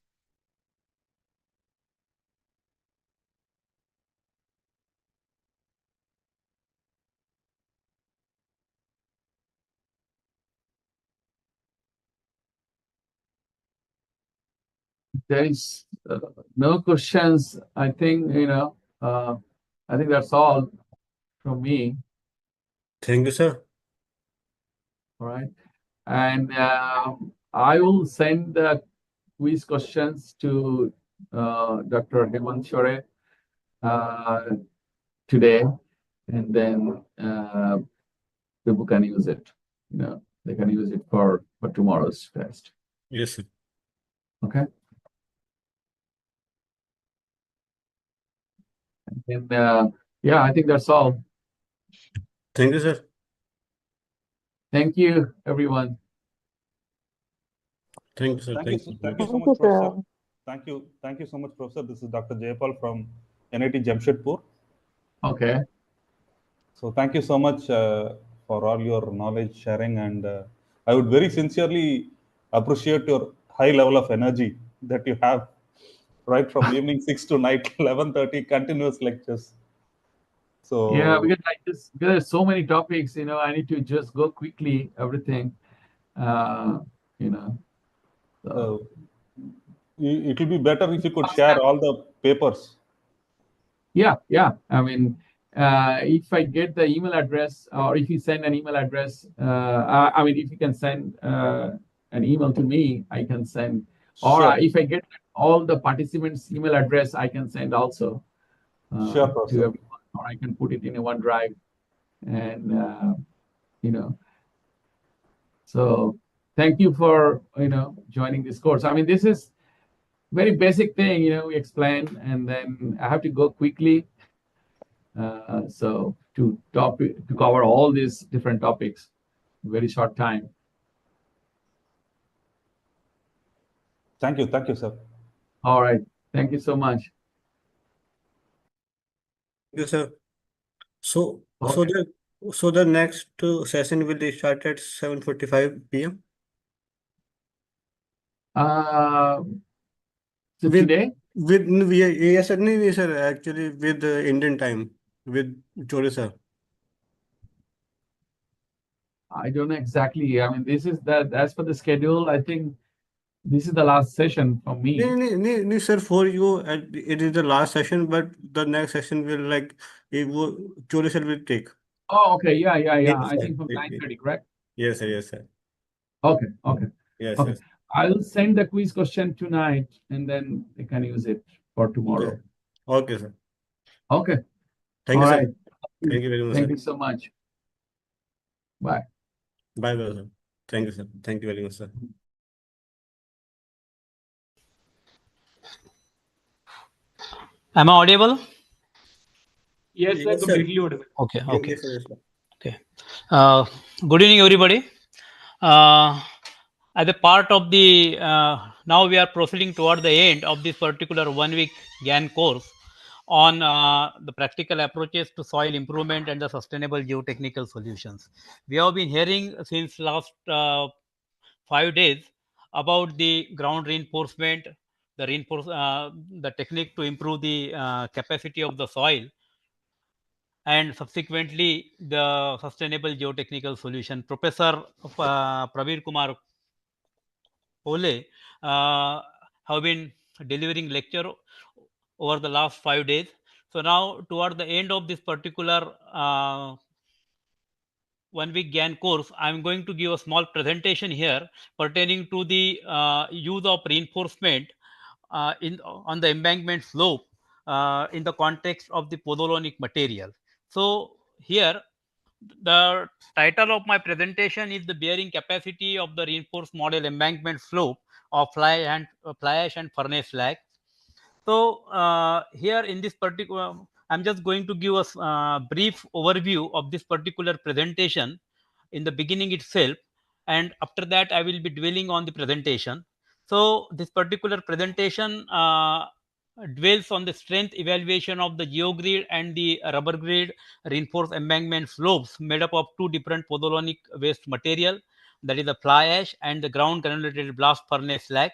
There is no questions. I think I think that's all from me. Thank you, sir. All right, and I will send the quiz questions to Dr. Hemant Shore today, and then people can use it. They can use it for tomorrow's test. Yes, sir. Okay. And yeah, I think that's all. Thank you, sir. Thank you, everyone. Thank you, sir. Thank you so much, Professor. Thank you so much, Professor. This is Dr. Jayapal from NIT Jamshedpur. Okay. So thank you so much for all your knowledge sharing, and I would very sincerely appreciate your high level of energy that you have right from evening 6 to night 11:30 continuous lectures. So yeah, because there's so many topics, I need to just go quickly everything. So. It will be better if you could share all the papers. Yeah. I mean, if I get the email address, or if you send an email address, I mean, if you can send an email to me, I can send. Or Sure. If I get all the participants' email address, I can send also Sure, to Professor. everyone, or I can put it in a OneDrive, and So thank you for joining this course. I mean, this is very basic thing, we explain, and then I have to go quickly. So to cover all these different topics, very short time. Thank you, sir. All right, thank you so much. Thank you, sir. So, Okay. so the next session will be start at 7:45 p.m. So With today, yes, sir. No, yes, sir. Actually, with Indian time, with Chole sir. I don't know exactly. I mean, this is that as for the schedule. I think this is the last session for me. No, sir. For you, it is the last session, but the next session will Chole sir will take. Oh, okay. Yeah. Yes, I sir. think from 9:30, correct? Yes, sir. Yes, sir. Okay. Yes, Okay. yes. I'll send the quiz question tonight, and then they can use it for tomorrow. Okay, sir. Okay. Thank All you, sir. right. Thank you very much, Thank sir. you so much. Bye. Bye, sir. Thank you, sir. Thank you very much, sir. Am I audible? Yes, sir. Yes, sir. Completely audible. Okay. Yes, sir. Yes, sir. Okay. Good evening, everybody. As a part of the now we are proceeding toward the end of this particular 1 week GIAN course on the practical approaches to soil improvement and the sustainable geotechnical solutions. We have been hearing since last 5 days about the ground reinforcement, the technique to improve the capacity of the soil, and subsequently the sustainable geotechnical solution. Professor Pravir Kumar Ole have been delivering lecture over the last 5 days. So now toward the end of this particular 1 week GIAN course, I'm going to give a small presentation here pertaining to the use of reinforcement on the embankment slope in the context of the pozzolanic material. So here the title of my presentation is the bearing capacity of the reinforced model embankment slope of fly ash and furnace slag. So here in this particular, I'm just going to give us a brief overview of this particular presentation in the beginning itself, and after that I will be dwelling on the presentation. So this particular presentation dwells on the strength evaluation of the geogrid and the rubber grid reinforced embankment slopes made up of two different pozzolanic waste material, that is the fly ash and the ground granulated blast furnace slag.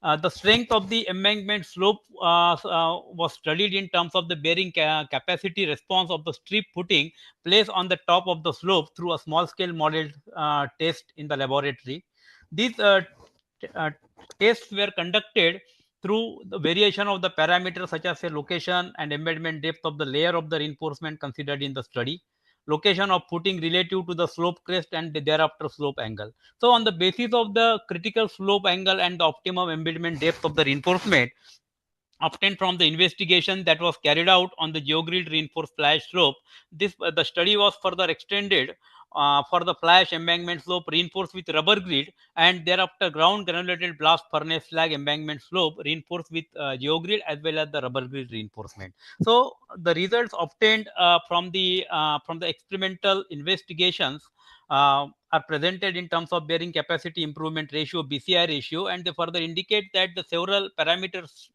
The strength of the embankment slope was studied in terms of the bearing capacity response of the strip footing placed on the top of the slope through a small scale model test in the laboratory. These tests were conducted through the variation of the parameters such as a location and embedment depth of the layer of the reinforcement considered in the study, location of footing relative to the slope crest and thereafter slope angle. So on the basis of the critical slope angle and the optimum embedment depth of the reinforcement obtained from the investigation that was carried out on the geogrid reinforced fly ash slope, the study was further extended for the fly ash embankment slope reinforced with rubber grid, and thereafter ground granulated blast furnace slag embankment slope reinforced with geogrid as well as the rubber grid reinforcement. So the results obtained from the experimental investigations are presented in terms of bearing capacity improvement ratio, BCI ratio, and they further indicate that the several parameters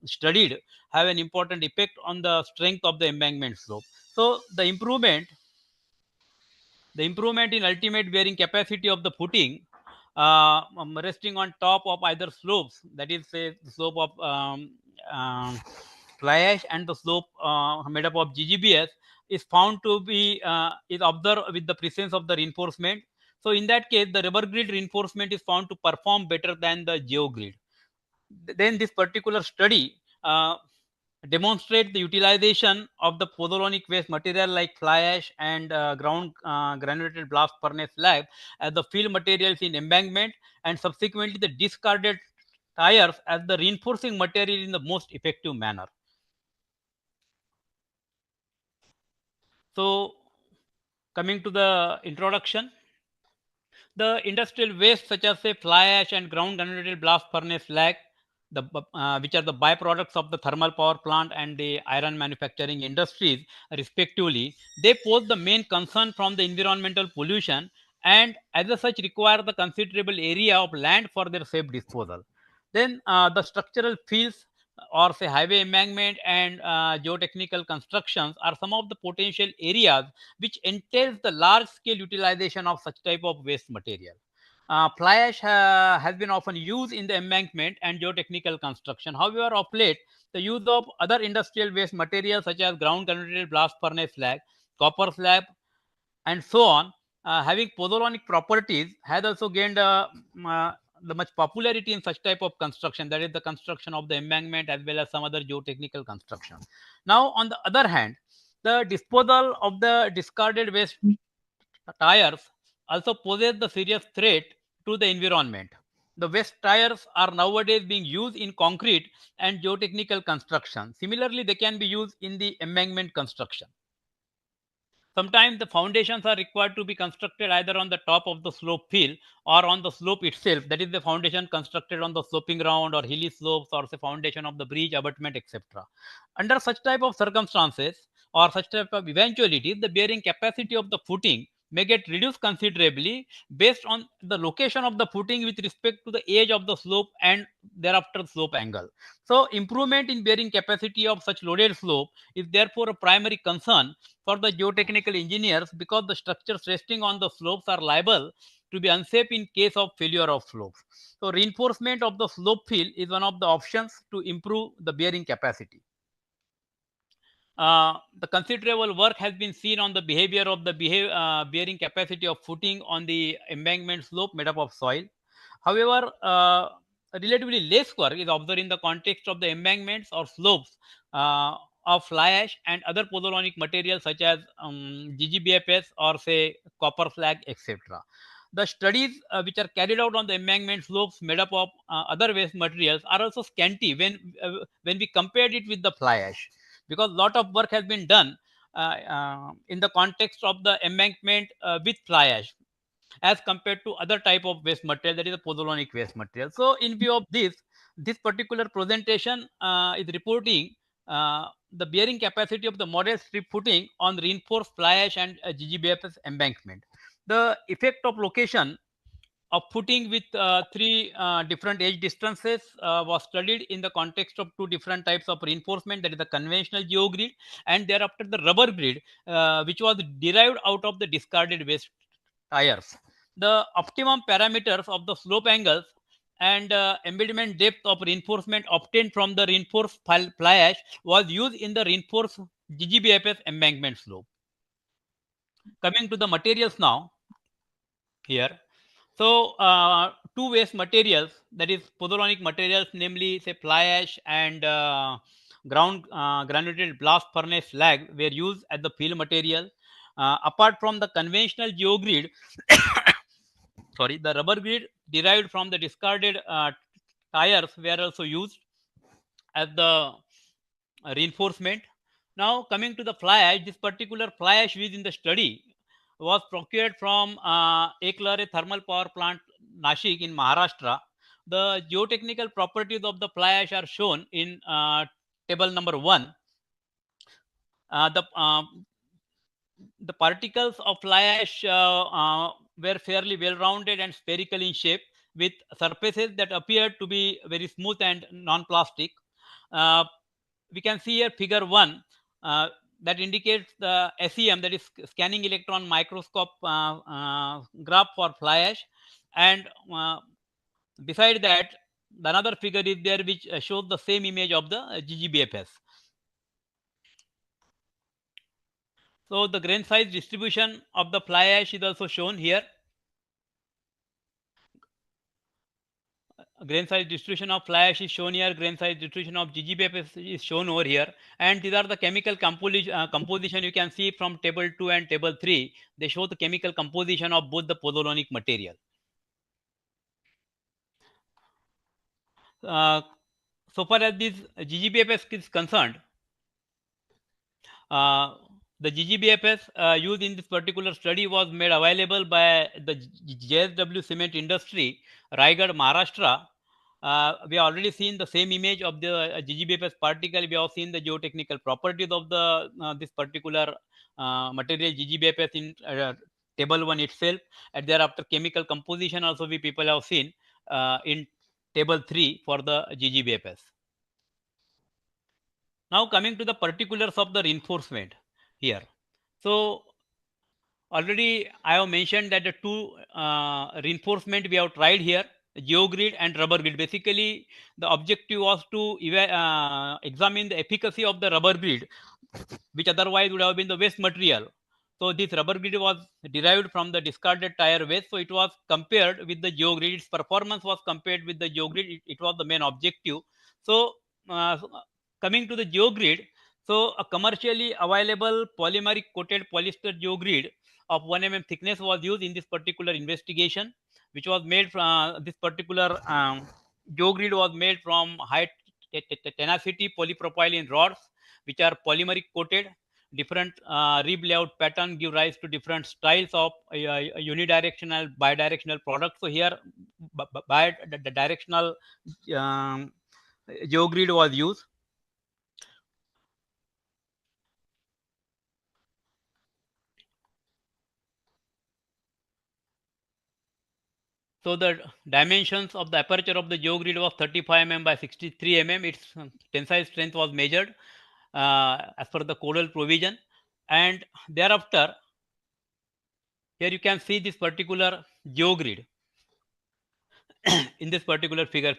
studied have an important effect on the strength of the embankment slope. So the improvement in ultimate bearing capacity of the footing resting on top of either slopes, that is say the slope of um, fly ash and the slope made up of GGBS, is found to be is observed with the presence of the reinforcement. So in that case, the rubber grid reinforcement is found to perform better than the geogrid. Then this particular study demonstrate the utilization of the pozzolanic waste material like fly ash and ground granulated blast furnace slag as the fill materials in embankment, and subsequently the discarded tires as the reinforcing material in the most effective manner. So coming to the introduction, the industrial waste such as say fly ash and ground granulated blast furnace slag, which are the byproducts of the thermal power plant and the iron manufacturing industries respectively, they pose the main concern from the environmental pollution, and as such require the considerable area of land for their safe disposal. Then the structural fields or say highway embankment and geotechnical constructions are some of the potential areas which entails the large scale utilization of such type of waste material. Fly ash has been often used in the embankment and geotechnical construction. However, of late, the use of other industrial waste materials such as ground granulated blast furnace slag, copper slab, and so on, having pozzolanic properties, has also gained the much popularity in such type of construction, that is the construction of the embankment as well as some other geotechnical construction. Now, on the other hand, the disposal of the discarded waste tires also poses the serious threat to the environment. The waste tires are nowadays being used in concrete and geotechnical construction. Similarly, they can be used in the embankment construction. Sometimes the foundations are required to be constructed either on the top of the slope field or on the slope itself. That is the foundation constructed on the sloping ground or hilly slopes, or the foundation of the bridge, abutment, etc. Under such type of circumstances or such type of eventualities, the bearing capacity of the footing may get reduced considerably based on the location of the footing with respect to the edge of the slope and thereafter slope angle. So improvement in bearing capacity of such loaded slope is therefore a primary concern for the geotechnical engineers, because the structures resting on the slopes are liable to be unsafe in case of failure of slopes. So reinforcement of the slope field is one of the options to improve the bearing capacity. The considerable work has been seen on the behavior of the bearing capacity of footing on the embankment slope made up of soil. However, relatively less work is observed in the context of the embankments or slopes of fly ash and other pozzolanic materials such as GGBFS or say copper slag, etc. The studies which are carried out on the embankment slopes made up of other waste materials are also scanty when we compared it with the fly ash, because lot of work has been done in the context of the embankment with fly ash as compared to other type of waste material, that is a pozzolanic waste material. So in view of this particular presentation is reporting the bearing capacity of the model strip footing on reinforced fly ash and GGBFS embankment. The effect of location of footing with three different edge distances was studied in the context of two different types of reinforcement, that is the conventional geogrid and thereafter the rubber grid, which was derived out of the discarded waste tires. The optimum parameters of the slope angles and embedment depth of reinforcement obtained from the reinforced fly ash was used in the reinforced GGBFS embankment slope. Coming to the materials now here. So, two waste materials, that is pozzolanic materials, namely say fly ash and granulated blast furnace slag, were used as the fill material. Apart from the conventional geogrid, sorry, the rubber grid derived from the discarded tires were also used as the reinforcement. Now, coming to the fly ash, this particular fly ash used in the study was procured from Eklare Thermal Power Plant, Nashik in Maharashtra. The geotechnical properties of the fly ash are shown in table number 1. The particles of fly ash were fairly well rounded and spherical in shape, with surfaces that appeared to be very smooth and non-plastic. We can see here figure 1 that indicates the SEM, that is scanning electron microscope graph for fly ash, and beside that the another figure is there which shows the same image of the GGBFS. So the grain size distribution of the fly ash is also shown here. Grain size distribution of fly ash is shown here. Grain size distribution of GGBFS is shown over here. And these are the chemical composition you can see from table 2 and table 3. They show the chemical composition of both the pozzolanic material. So far as this GGBFS is concerned, the GGBFS used in this particular study was made available by the JSW Cement Industry, Raigad, Maharashtra. We have already seen the same image of the GGBFS particle. We have seen the geotechnical properties of the this particular material GGBFS in table 1 itself, and thereafter chemical composition also we people have seen in table 3 for the GGBFS. Now coming to the particulars of the reinforcement here. So already I have mentioned that the two reinforcement we have tried here, geogrid and rubber grid. Basically, the objective was to examine the efficacy of the rubber grid, which otherwise would have been the waste material. So this rubber grid was derived from the discarded tire waste. So it was compared with the geogrid. Its performance was compared with the geogrid. It was the main objective. So coming to the geogrid, so a commercially available polymeric coated polyester geogrid of 1 mm thickness was used in this particular investigation, which was made from this particular geogrid was made from high tenacity polypropylene rods, which are polymeric coated. Different rib layout pattern give rise to different styles of unidirectional, bidirectional products. So here, bidirectional geogrid was used. So the dimensions of the aperture of the geogrid was 35 mm by 63 mm. Its tensile strength was measured as per the codal provision, and thereafter here you can see this particular geogrid in this particular figure.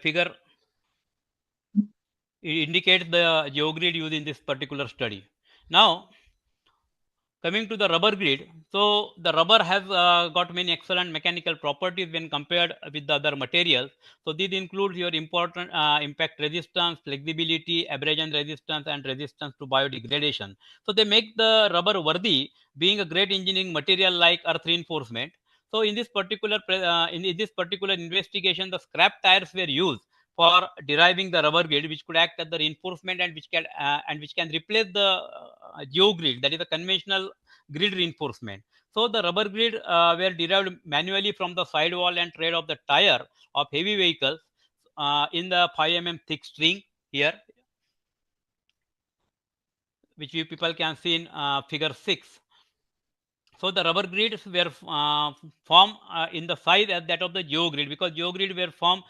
It indicates the geogrid used in this particular study. Now coming to the rubber grid, so the rubber has got many excellent mechanical properties when compared with the other materials. So these include your important impact resistance, flexibility, abrasion resistance, and resistance to biodegradation. So they make the rubber worthy, being a great engineering material like earth reinforcement. So in this particular investigation, the scrap tires were used for deriving the rubber grid, which could act as the reinforcement and which can replace the geogrid, that is the conventional grid reinforcement. So the rubber grid were derived manually from the sidewall and tread of the tire of heavy vehicles in the 5 mm thick string here, which you people can see in figure 6. So the rubber grids were formed in the size as that of the geogrid, because geogrid were formed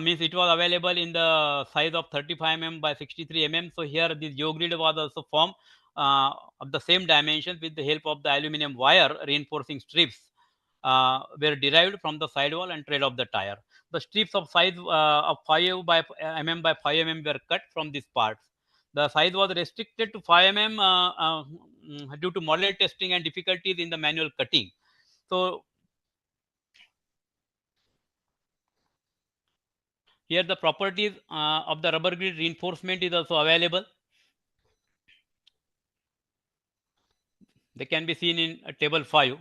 means it was available in the size of 35 mm by 63 mm. So here this geogrid was also formed of the same dimensions with the help of the aluminum wire reinforcing strips were derived from the sidewall and tread of the tire. The strips of size of 5 by mm by 5 mm were cut from these parts. The size was restricted to 5 mm due to model testing and difficulties in the manual cutting. So here the properties of the rubber grid reinforcement is also available. They can be seen in table 5.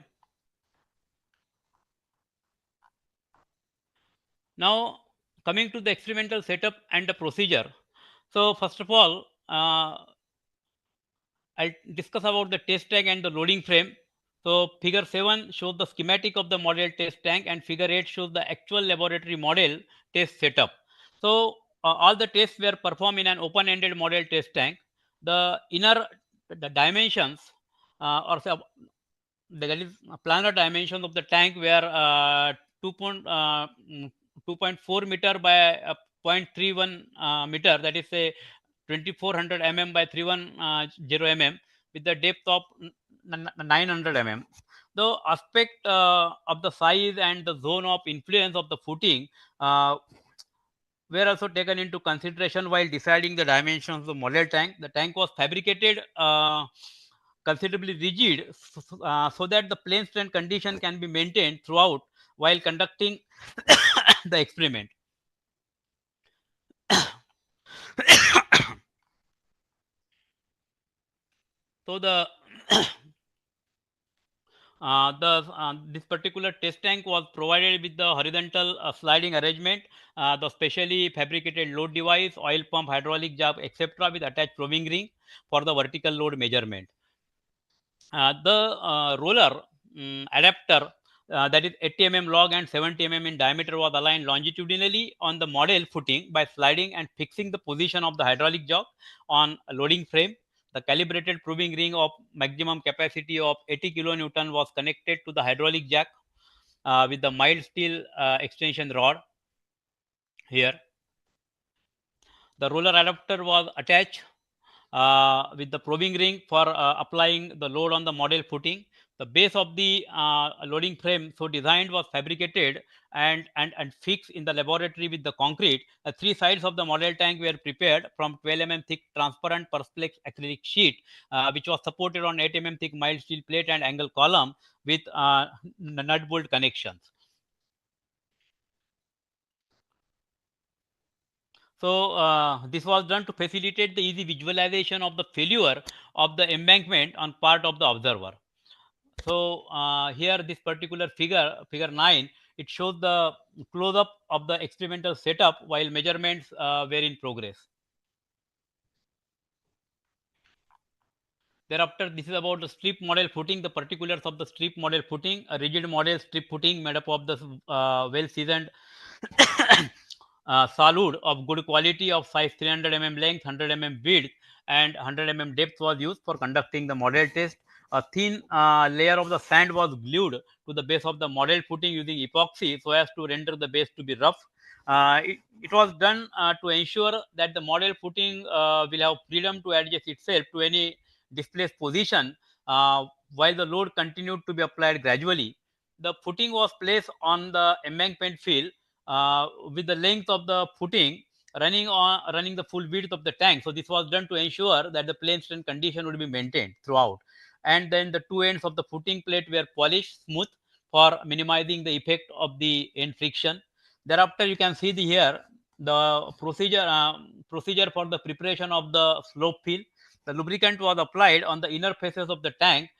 Now coming to the experimental setup and the procedure. So first of all, I'll discuss about the test tank and the loading frame. So figure 7 shows the schematic of the model test tank, and figure 8 shows the actual laboratory model test setup. So all the tests were performed in an open-ended model test tank. The inner the dimensions or that is planar dimensions of the tank were 2.4 meter by 0.31 meter, that is a 2400 mm by 310 mm with the depth of 900 mm. The aspect of the size and the zone of influence of the footing were also taken into consideration while deciding the dimensions of the model tank. The tank was fabricated considerably rigid so that the plane strain condition can be maintained throughout while conducting the experiment. So this particular test tank was provided with the horizontal sliding arrangement, the specially fabricated load device, oil pump, hydraulic jug, etc., with attached probing ring for the vertical load measurement. The roller adapter, that is 80 mm long and 70 mm in diameter, was aligned longitudinally on the model footing by sliding and fixing the position of the hydraulic jug on a loading frame. The calibrated probing ring of maximum capacity of 80 kilonewton was connected to the hydraulic jack with the mild steel extension rod here. The roller adapter was attached with the probing ring for applying the load on the model footing. The base of the loading frame so designed was fabricated and fixed in the laboratory with the concrete. The three sides of the model tank were prepared from 12 mm thick transparent perspex acrylic sheet, which was supported on 8 mm thick mild steel plate and angle column with nut bolt connections. So this was done to facilitate the easy visualization of the failure of the embankment on part of the observer. So here this particular figure 9, it shows the close-up of the experimental setup while measurements were in progress. Thereafter, this is about the strip model footing, the particulars of the strip model footing, a rigid model strip footing made up of the well-seasoned solid of good quality of size 300 mm length, 100 mm width, and 100 mm depth was used for conducting the model test. A thin layer of the sand was glued to the base of the model footing using epoxy so as to render the base to be rough. It was done to ensure that the model footing will have freedom to adjust itself to any displaced position while the load continued to be applied gradually. The footing was placed on the embankment field with the length of the footing running the full width of the tank. So this was done to ensure that the plane strain condition would be maintained throughout. And then the two ends of the footing plate were polished smooth for minimizing the effect of the end friction. Thereafter, you can see here the procedure for the preparation of the slope field. The lubricant was applied on the inner faces of the tank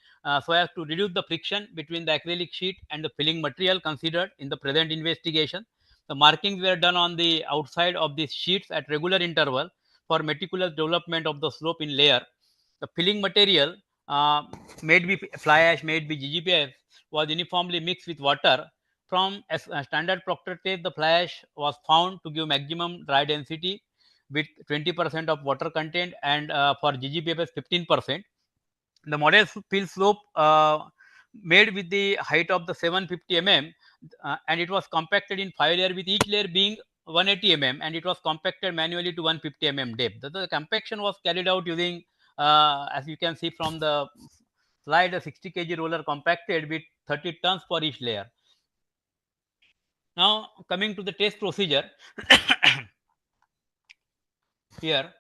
so as to reduce the friction between the acrylic sheet and the filling material considered in the present investigation. The markings were done on the outside of these sheets at regular interval for meticulous development of the slope in layer. The filling material, may it be fly ash, may it be GGPF, was uniformly mixed with water. From a standard Proctor test, the fly ash was found to give maximum dry density with 20% of water content, and for GGPF 15%. The model field slope made with the height of the 750 mm, and it was compacted in 5 layers, with each layer being 180 mm, and it was compacted manually to 150 mm depth. The compaction was carried out using, as you can see from the slide, a 60 kg roller compacted with 30 tons for each layer. Now coming to the test procedure, here.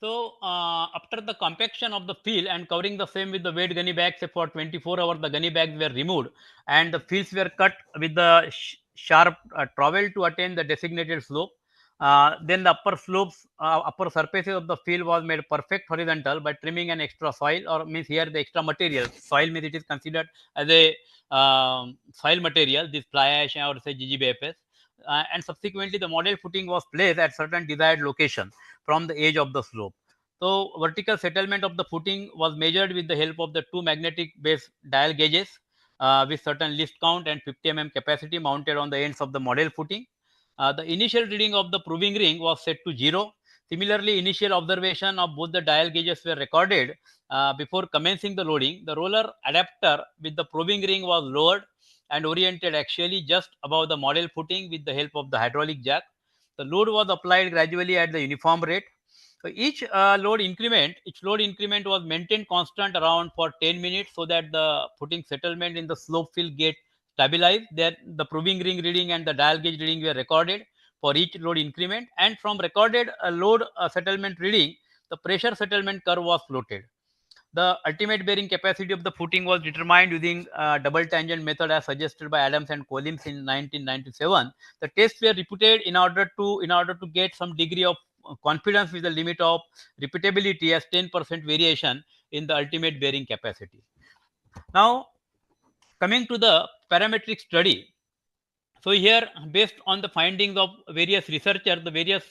So after the compaction of the field and covering the same with the weight gunny bags, for 24 hours the gunny bags were removed and the fields were cut with the sharp trowel to attain the designated slope. Then the upper surfaces of the field was made perfect horizontal by trimming an extra soil, or means here the extra material. Soil means it is considered as a soil material, this fly ash or say GGBFS. And subsequently the model footing was placed at certain desired location from the edge of the slope. So vertical settlement of the footing was measured with the help of the two magnetic base dial gauges with certain lift count and 50 mm capacity mounted on the ends of the model footing. The initial reading of the proving ring was set to 0. Similarly, initial observation of both the dial gauges were recorded before commencing the loading. The roller adapter with the proving ring was lowered and oriented axially just above the model footing with the help of the hydraulic jack. The load was applied gradually at the uniform rate. So each load increment was maintained constant around for 10 minutes so that the footing settlement in the slope field get stabilized. There the proving ring reading and the dial gauge reading were recorded for each load increment, and from recorded load settlement reading, the pressure settlement curve was plotted. The ultimate bearing capacity of the footing was determined using double tangent method as suggested by Adams and Collins in 1997. The tests were repeated in order to get some degree of confidence with the limit of repeatability as 10% variation in the ultimate bearing capacity. Now coming to the parametric study. So here, based on the findings of various researchers, the various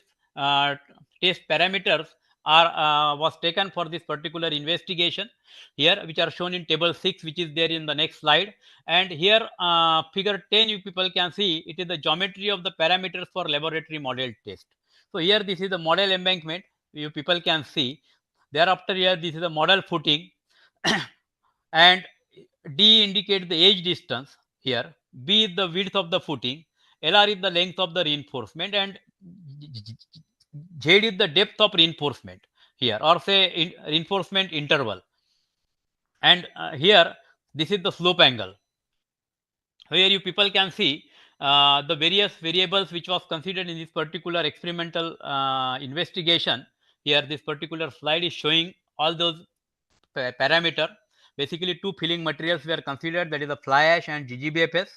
test parameters was taken for this particular investigation here, which are shown in table 6, which is there in the next slide. And here figure 10, you people can see it is the geometry of the parameters for laboratory model test. So here this is the model embankment, you people can see. Thereafter here this is the model footing and D indicates the edge distance here, B is the width of the footing, LR is the length of the reinforcement, and Z is the depth of reinforcement here, or say reinforcement interval. And here this is the slope angle. Here you people can see the various variables which was considered in this particular experimental investigation. Here this particular slide is showing all those parameter. Basically two filling materials were considered, that is the fly ash and GGBFS,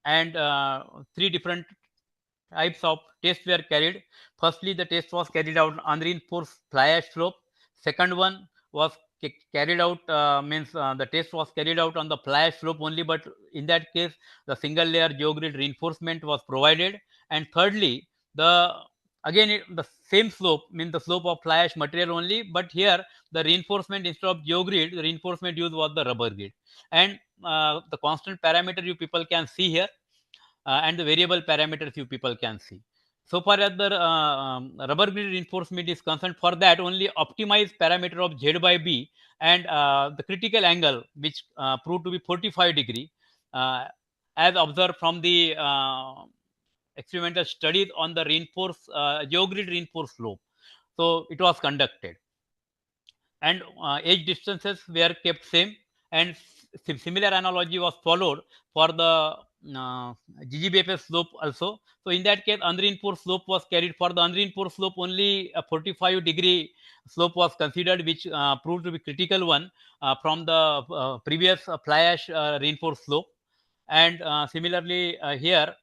and three different types of tests were carried. Firstly, the test was carried out on reinforced fly ash slope. Second one was carried out the test was carried out on the fly ash slope only, but in that case the single layer geogrid reinforcement was provided. And thirdly, the same slope, means the slope of fly ash material only, but here the reinforcement, instead of geogrid, the reinforcement used was the rubber grid. And the constant parameter you people can see here, and the variable parameters you people can see. So far as the rubber grid reinforcement is concerned, for that only optimized parameter of Z by B and the critical angle, which proved to be 45 degree, as observed from the experimental studies on the reinforced geogrid reinforced slope. So it was conducted, and edge distances were kept same, and similar analogy was followed for the GGBFS slope also. So in that case, unreinforced slope was carried. For the unreinforced slope, only a 45 degree slope was considered, which proved to be critical one from the previous fly ash reinforced slope. And similarly here,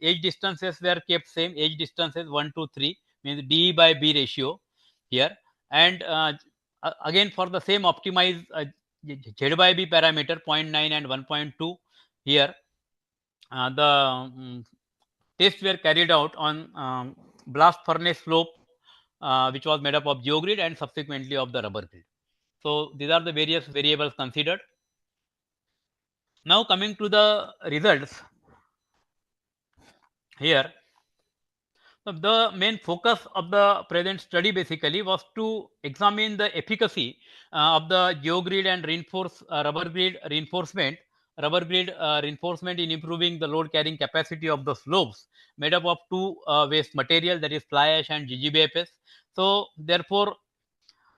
edge distances were kept same. Edge distances 1 to 3, means D by B ratio here. And again for the same optimized Z by B parameter 0.9 and 1.2 here, the tests were carried out on blast furnace slope, which was made up of geogrid and subsequently of the rubber grid. So these are the various variables considered. Now coming to the results here. The main focus of the present study basically was to examine the efficacy of the geogrid and rubber grid reinforcement in improving the load carrying capacity of the slopes made up of two waste material, that is fly ash and GGBFS. So therefore,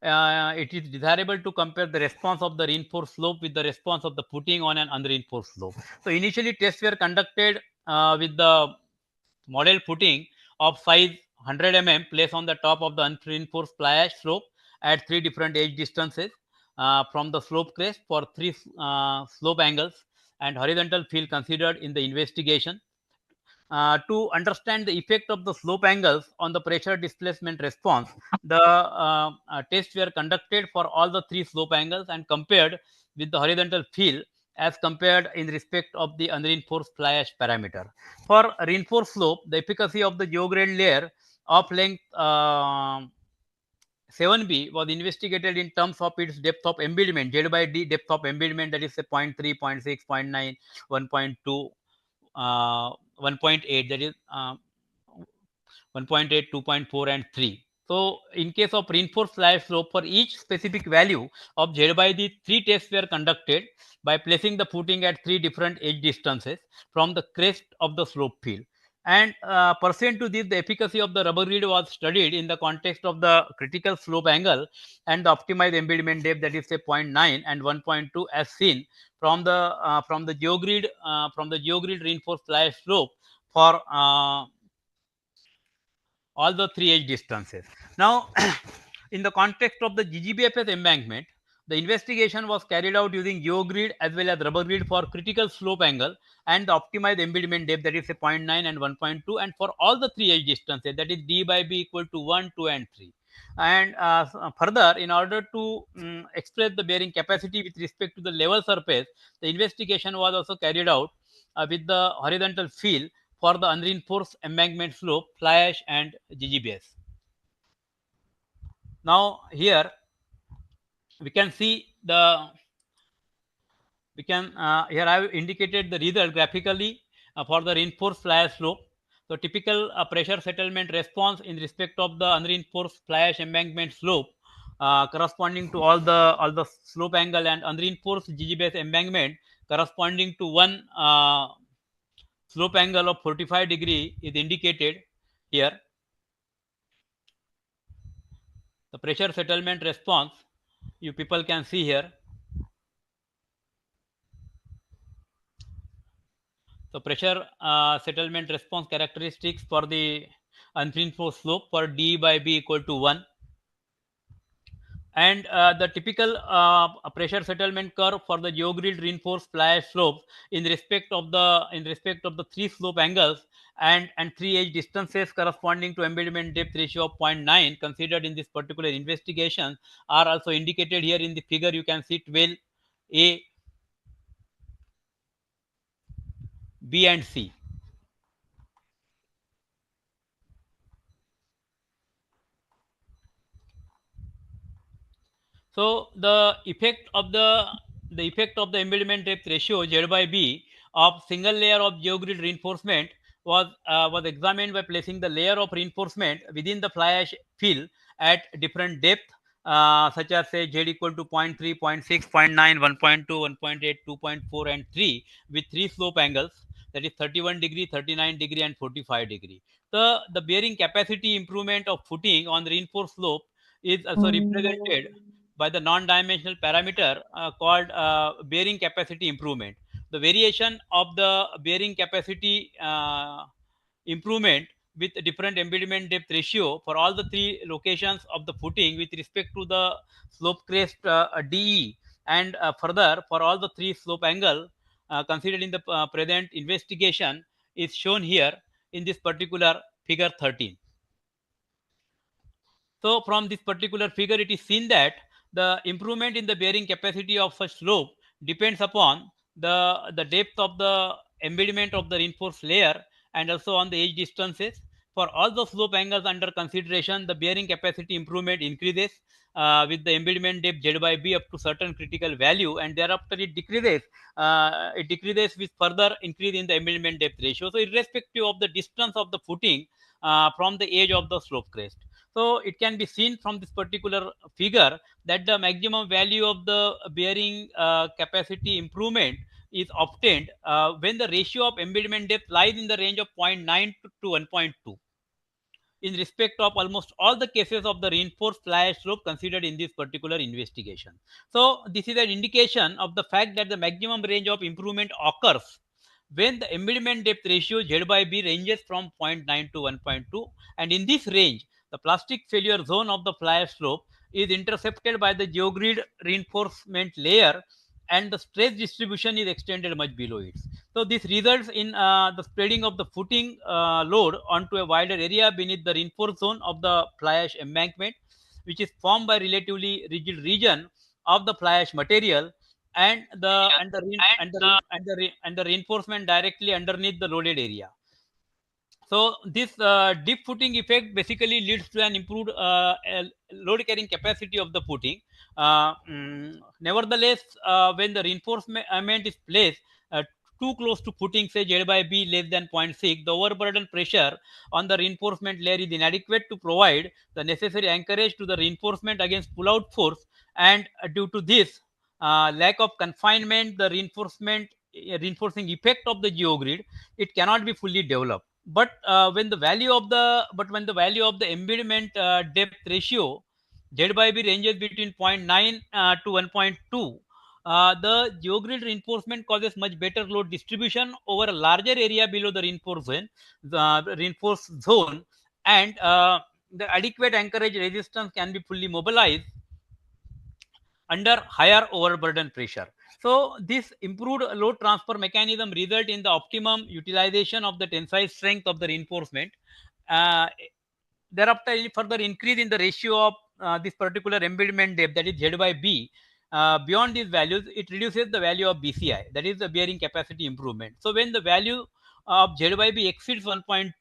it is desirable to compare the response of the reinforced slope with the response of the footing on an unreinforced slope. So initially tests were conducted with the model footing of size 100 mm placed on the top of the unreinforced fly ash slope at three different edge distances from the slope crest for three slope angles, and horizontal field considered in the investigation. To understand the effect of the slope angles on the pressure displacement response, the tests were conducted for all the three slope angles and compared with the horizontal field as compared in respect of the unreinforced fly ash parameter. For reinforced slope, the efficacy of the geograde layer of length 7B was investigated in terms of its depth of embedment, Z by D depth of embedment, that is say 0.3, 0.6, 0.9, 1.2, 1.8, that is 1.8, 2.4, and 3. So, in case of reinforced fly ash slope, for each specific value of Z by the three tests were conducted by placing the footing at three different edge distances from the crest of the slope field. And pursuant to this, the efficacy of the rubber grid was studied in the context of the critical slope angle and the optimized embedment depth, that is say 0.9 and 1.2, as seen from the geogrid reinforced fly ash slope for all the three edge distances. Now, in the context of the GGBFS embankment, the investigation was carried out using geogrid as well as rubber grid for critical slope angle and the optimized embedment depth, that is a 0.9 and 1.2, and for all the three edge distances, that is D by B equal to 1, 2, and 3. And further, in order to express the bearing capacity with respect to the level surface, the investigation was also carried out with the horizontal field for the unreinforced embankment slope, fly ash, and GGBS. Now, here we can see here I have indicated the result graphically for the reinforced fly ash slope. So, typical pressure settlement response in respect of the unreinforced fly ash embankment slope corresponding to all the slope angle, and unreinforced GGBS embankment corresponding to one slope angle of 45 degree is indicated here. The pressure settlement response you people can see here. So, pressure settlement response characteristics for the unreinforced slope for D by B equal to 1, and the typical pressure settlement curve for the geogrid reinforced fly ash slopes in respect of the three slope angles and three edge distances corresponding to embedment depth ratio of 0.9 considered in this particular investigation are also indicated here in the figure. You can see 12A, B, and C. So, the effect of the embedment depth ratio Z by B of single layer of geogrid reinforcement was examined by placing the layer of reinforcement within the fly ash field at different depth, such as say Z equal to 0.3, 0.6, 0.9, 1.2, 1.8, 2.4, and 3 with three slope angles, that is 31 degree, 39 degree, and 45 degree. The bearing capacity improvement of footing on the reinforced slope is also represented by the non-dimensional parameter called bearing capacity improvement. The variation of the bearing capacity improvement with different embedment depth ratio for all the three locations of the footing with respect to the slope crest DE, and further for all the three slope angle considered in the present investigation is shown here in this particular figure 13. So, from this particular figure, it is seen that the improvement in the bearing capacity of such slope depends upon the depth of the embedment of the reinforced layer and also on the edge distances. For all the slope angles under consideration, the bearing capacity improvement increases with the embedment depth Z by B up to certain critical value, and thereafter it decreases. With further increase in the embedment depth ratio. So, irrespective of the distance of the footing from the edge of the slope crest. So it can be seen from this particular figure that the maximum value of the bearing capacity improvement is obtained when the ratio of embedment depth lies in the range of 0.9 to 1.2 in respect of almost all the cases of the reinforced fly ash slope considered in this particular investigation. So this is an indication of the fact that the maximum range of improvement occurs when the embedment depth ratio Z by B ranges from 0.9 to 1.2, and in this range the plastic failure zone of the fly ash slope is intercepted by the geogrid reinforcement layer, and the stress distribution is extended much below it. So this results in the spreading of the footing load onto a wider area beneath the reinforced zone of the fly ash embankment, which is formed by relatively rigid region of the fly ash material and the reinforcement directly underneath the loaded area. So this deep footing effect basically leads to an improved load carrying capacity of the footing. Nevertheless, when the reinforcement is placed too close to footing, say Z by B less than 0.6, the overburden pressure on the reinforcement layer is inadequate to provide the necessary anchorage to the reinforcement against pull-out force, and due to this lack of confinement, the reinforcing effect of the geogrid, it cannot be fully developed. But when the value of the embedment depth ratio Z by B ranges between 0.9 to 1.2, the geogrid reinforcement causes much better load distribution over a larger area below the reinforced zone, and the adequate anchorage resistance can be fully mobilized under higher overburden pressure. So this improved load transfer mechanism result in the optimum utilization of the tensile strength of the reinforcement. Uh, Thereafter, further increase in the ratio of this particular embedment depth, that is Z by B, beyond these values, it reduces the value of BCI, that is the bearing capacity improvement. So when the value of Z by B exceeds 1.2,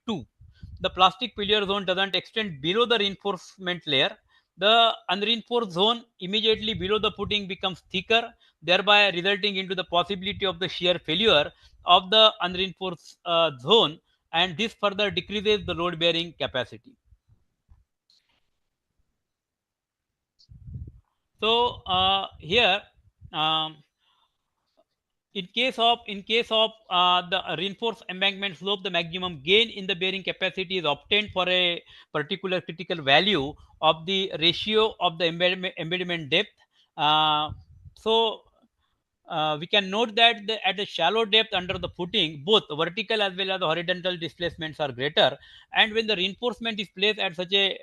the plastic failure zone doesn't extend below the reinforcement layer. The unreinforced zone immediately below the footing becomes thicker, thereby resulting into the possibility of the shear failure of the unreinforced zone, and this further decreases the load bearing capacity. So here, um, in case of the reinforced embankment slope, the maximum gain in the bearing capacity is obtained for a particular critical value of the ratio of the embedment depth. Uh, so we can note that at a shallow depth under the footing, both vertical as well as horizontal displacements are greater, and when the reinforcement is placed at such a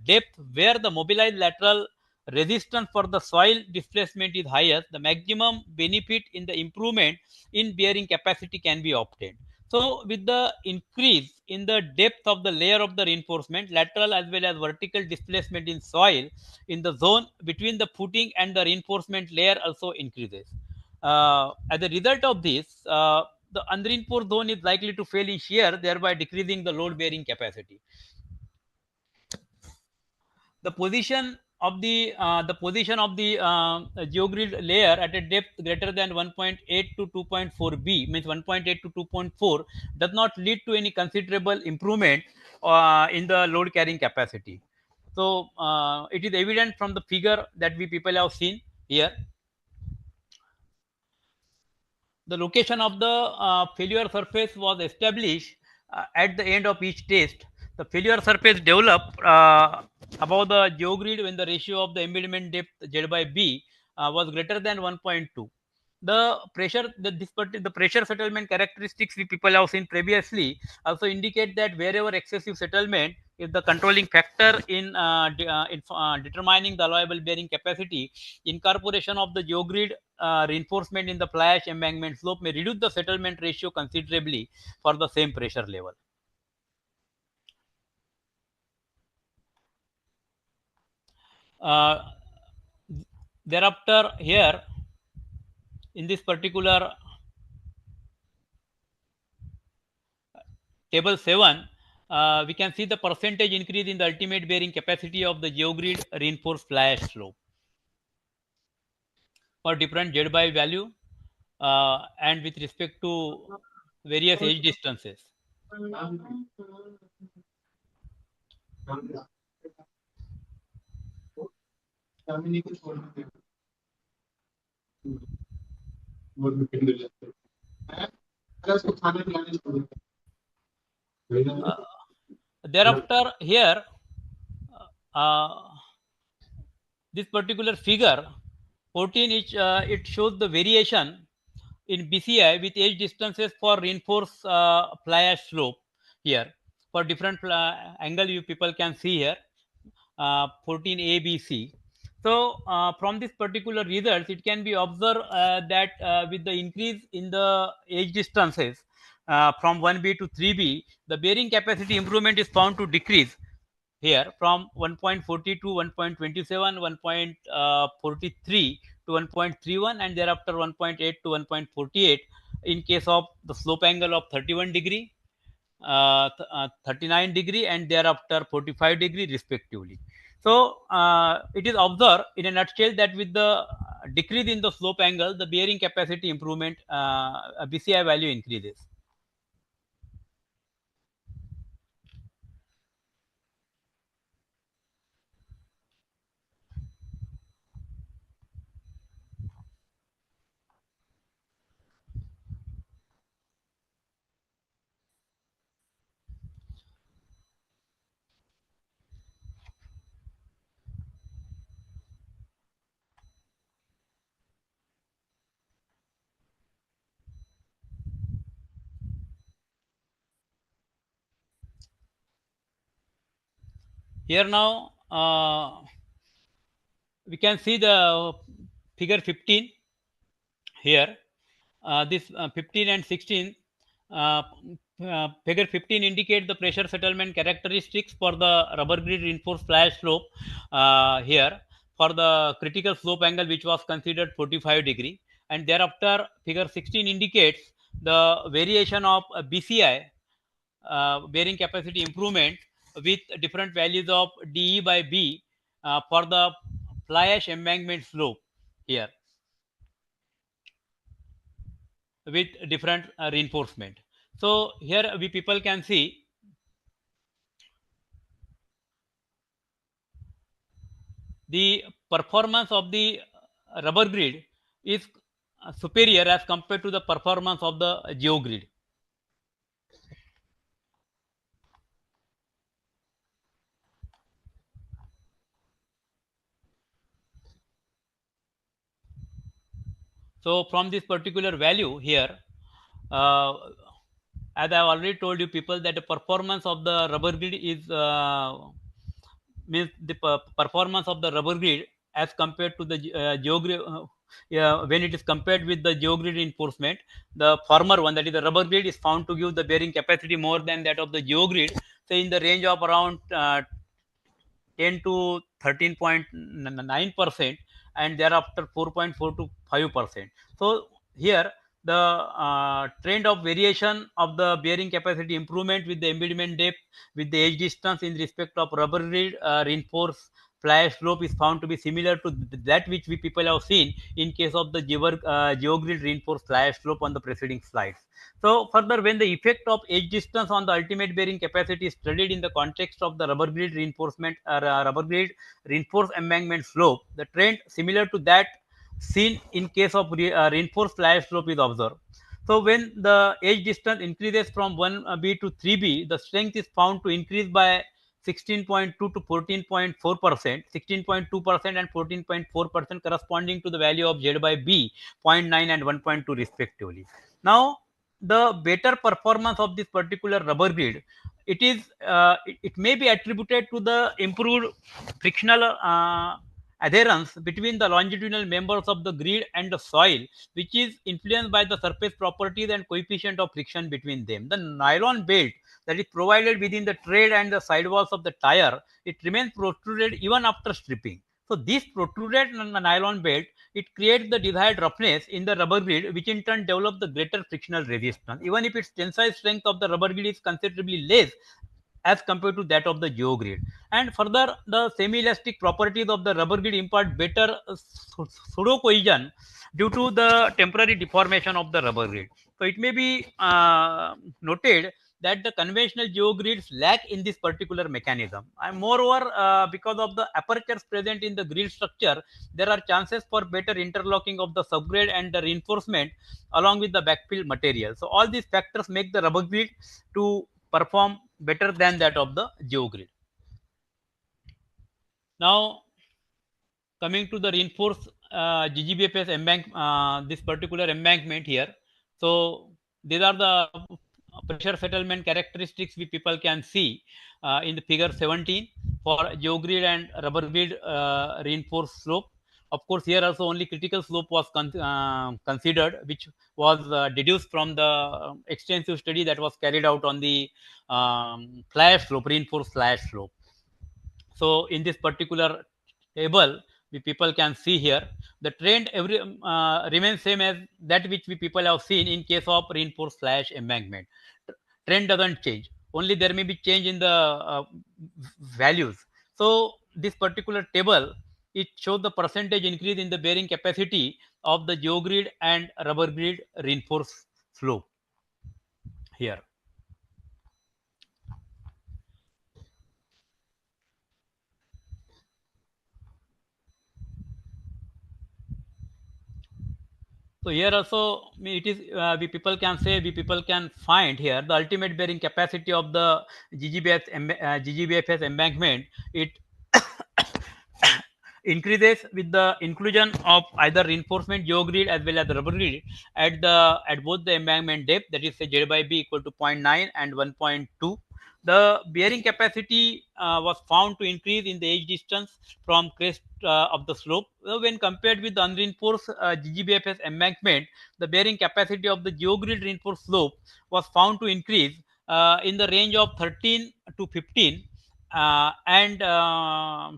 depth where the mobilized lateral resistance for the soil displacement is highest, the maximum benefit in the improvement in bearing capacity can be obtained. So with the increase in the depth of the layer of the reinforcement, lateral as well as vertical displacement in soil in the zone between the footing and the reinforcement layer also increases. As a result of this, the unreinforced zone is likely to fail in shear, thereby decreasing the load bearing capacity. The position of the geogrid layer at a depth greater than 1.8 to 2.4 b, means 1.8 to 2.4, does not lead to any considerable improvement in the load carrying capacity. So it is evident from the figure that we people have seen here. The location of the failure surface was established at the end of each test. The failure surface developed above the geogrid when the ratio of the embedment depth Z by B was greater than 1.2. The pressure settlement characteristics we people have seen previously also indicate that wherever excessive settlement is the controlling factor in determining the allowable bearing capacity, incorporation of the geogrid reinforcement in the fly ash embankment slope may reduce the settlement ratio considerably for the same pressure level. Uh, Thereafter, here in this particular table 7, we can see the percentage increase in the ultimate bearing capacity of the geogrid reinforced fly ash slope for different Z by value and with respect to various edge distances. Thereafter, here, uh, this particular figure 14, it shows the variation in BCI with edge distances for reinforced fly ash slope here. For different angle, you people can see here 14 ABC. So from this particular results, it can be observed that with the increase in the edge distances from 1B to 3B, the bearing capacity improvement is found to decrease here from 1.40 to 1.27, 1.43 to 1.31, and thereafter 1.8 to 1.48 in case of the slope angle of 31 degree, 39 degree, and thereafter 45 degree respectively. So it is observed in a nutshell that with the decrease in the slope angle, the bearing capacity improvement, BCI value increases. Here now we can see the figure 15 here. This 15 and 16, figure 15 indicate the pressure settlement characteristics for the rubber grid reinforced fly ash slope here for the critical slope angle which was considered 45 degree, and thereafter figure 16 indicates the variation of BCI, bearing capacity improvement, with different values of DE by B for the fly ash embankment slope here with different reinforcement. So here we people can see the performance of the rubber grid is superior as compared to the performance of the geogrid. So from this particular value here, as I have already told you people that the performance of the rubber grid is means the performance of the rubber grid as compared to the geogrid, when it is compared with the geogrid reinforcement, the former one, that is the rubber grid, is found to give the bearing capacity more than that of the geogrid, say in the range of around 10 to 13.9%, and thereafter 4.4 to 5%. So here the trend of variation of the bearing capacity improvement with the embedment depth with the edge distance in respect of rubber grid reinforced fly ash slope is found to be similar to that which we people have seen in case of the geogrid reinforced fly ash slope on the preceding slides. So further, when the effect of edge distance on the ultimate bearing capacity is studied in the context of the rubber grid reinforcement rubber grid reinforced embankment slope, the trend similar to that seen in case of reinforced fly ash slope is observed. So when the edge distance increases from 1B to 3B, the strength is found to increase by 16.2 to 14.4%, 16.2% and 14.4% corresponding to the value of Z by B, 0.9 and 1.2 respectively. Now, the better performance of this particular rubber grid, it may be attributed to the improved frictional adherence between the longitudinal members of the grid and the soil, which is influenced by the surface properties and coefficient of friction between them. The nylon belt that is provided within the tread and the sidewalls of the tire, it remains protruded even after stripping. So this protruded nylon belt, it creates the desired roughness in the rubber grid, which in turn develops the greater frictional resistance, even if its tensile strength of the rubber grid is considerably less as compared to that of the geogrid. And further, the semi-elastic properties of the rubber grid impart better pseudo cohesion due to the temporary deformation of the rubber grid. So it may be noted that the conventional geogrids lack in this particular mechanism. And moreover, because of the apertures present in the grid structure, there are chances for better interlocking of the subgrade and the reinforcement along with the backfill material. So all these factors make the rubber grid to perform better than that of the geogrid. Now, coming to the reinforced GGBFS this particular embankment here. So these are the pressure settlement characteristics we people can see in the figure 17 for geogrid and rubber grid reinforced slope. Of course, here also only critical slope was considered, which was deduced from the extensive study that was carried out on the flash slope, reinforced flash slope. So in this particular table, we people can see here the trend remains same as that which we people have seen in case of reinforced flash embankment. Trend doesn't change. Only there may be change in the values. So this particular table, it shows the percentage increase in the bearing capacity of the geogrid and rubber grid reinforced slope here. So here also it is we people can say, we people can find here the ultimate bearing capacity of the GGBFS embankment. It increases with the inclusion of either reinforcement geogrid as well as the rubber grid at both the embankment depth, that is say Z by B equal to 0.9 and 1.2. The bearing capacity was found to increase in the edge distance from crest of the slope. When compared with the unreinforced GGBFS embankment, the bearing capacity of the geogrid reinforced slope was found to increase in the range of 13 to 15 and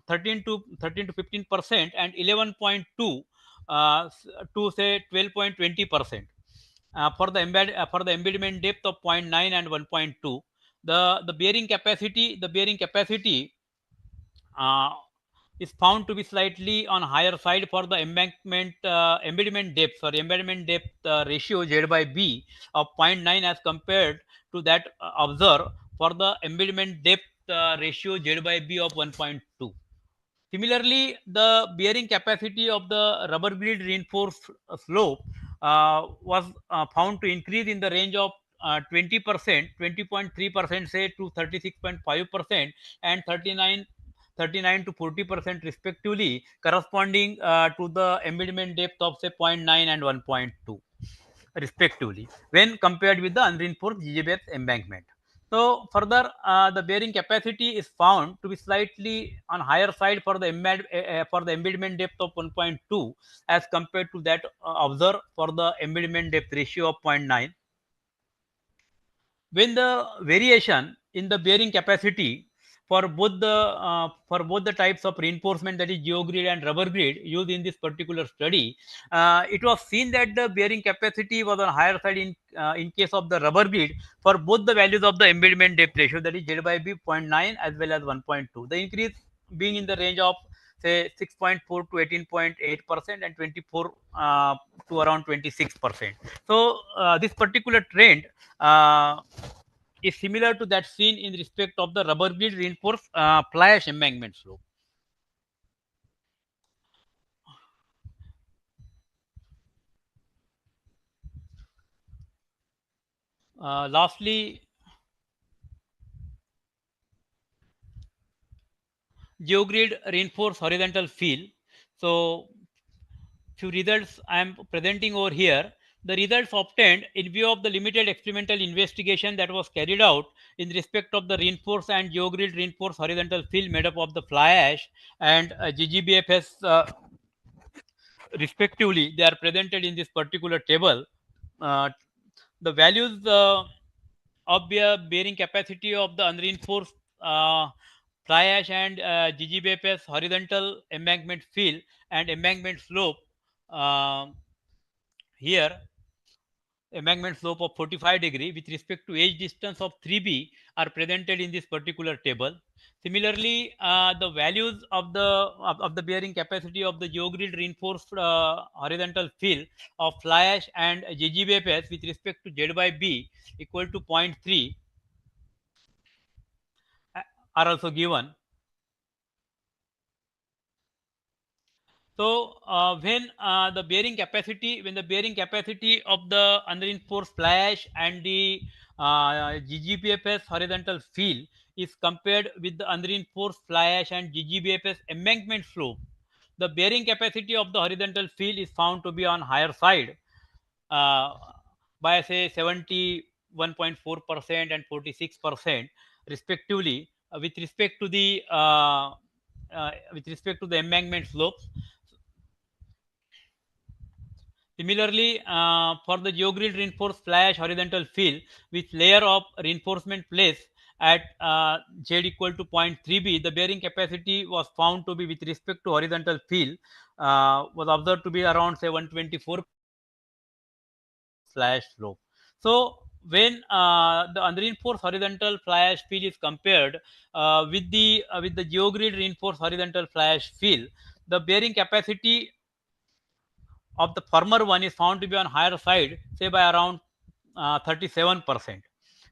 13 to 15% and 11.2 to say 12.20%. For the embedment depth of 0.9 and 1.2, the bearing capacity is found to be slightly on higher side for the embedment depth ratio Z by B of 0.9 as compared to that observed for the embedment depth ratio Z by B of 1.2. Similarly, the bearing capacity of the rubber grid reinforced slope was found to increase in the range of 20%, 20.3% say to 36.5% and 39 to 40% respectively, corresponding to the embedment depth of say 0.9 and 1.2 respectively when compared with the unreinforced GGBS embankment. So further, the bearing capacity is found to be slightly on higher side for the embedment depth of 1.2 as compared to that observed for the embedment depth ratio of 0.9. When the variation in the bearing capacity for both the types of reinforcement, that is geogrid and rubber grid, used in this particular study, it was seen that the bearing capacity was on higher side in case of the rubber grid for both the values of the embedment depth ratio, that is Z by B 0.9 as well as 1.2. The increase being in the range of say 6.4 to 18.8% and 24 to around 26%. So this particular trend is similar to that seen in respect of the rubber grid reinforced fly ash embankment slope. Lastly, geogrid reinforced horizontal fill. So few results I am presenting over here. The results obtained in view of the limited experimental investigation that was carried out in respect of the reinforced and geogrid reinforced horizontal fill made up of the fly ash and GGBFS respectively, they are presented in this particular table. The values of bearing capacity of the unreinforced fly ash and GGBFS horizontal embankment fill and embankment slope here, embankment slope of 45 degree with respect to edge distance of 3b are presented in this particular table. Similarly, the values of the bearing capacity of the geogrid reinforced horizontal fill of fly ash and GGBFS with respect to Z by B equal to 0.3 are also given. So when the bearing capacity of the unreinforced fly ash and the GGBFS horizontal fill is compared with the unreinforced fly ash and GGBFS embankment slope, the bearing capacity of the horizontal fill is found to be on higher side uh, by say 71.4% and 46% respectively with respect to the embankment slopes. Similarly, for the geogrid reinforced fly ash horizontal fill with layer of reinforcement placed at Z equal to 0.3b, the bearing capacity was found to be with respect to horizontal fill was observed to be around say 124 fly ash slope. So when the unreinforced horizontal fly ash fill is compared with the geogrid reinforced horizontal fly ash fill, the bearing capacity of the former one is found to be on higher side, say by around 37%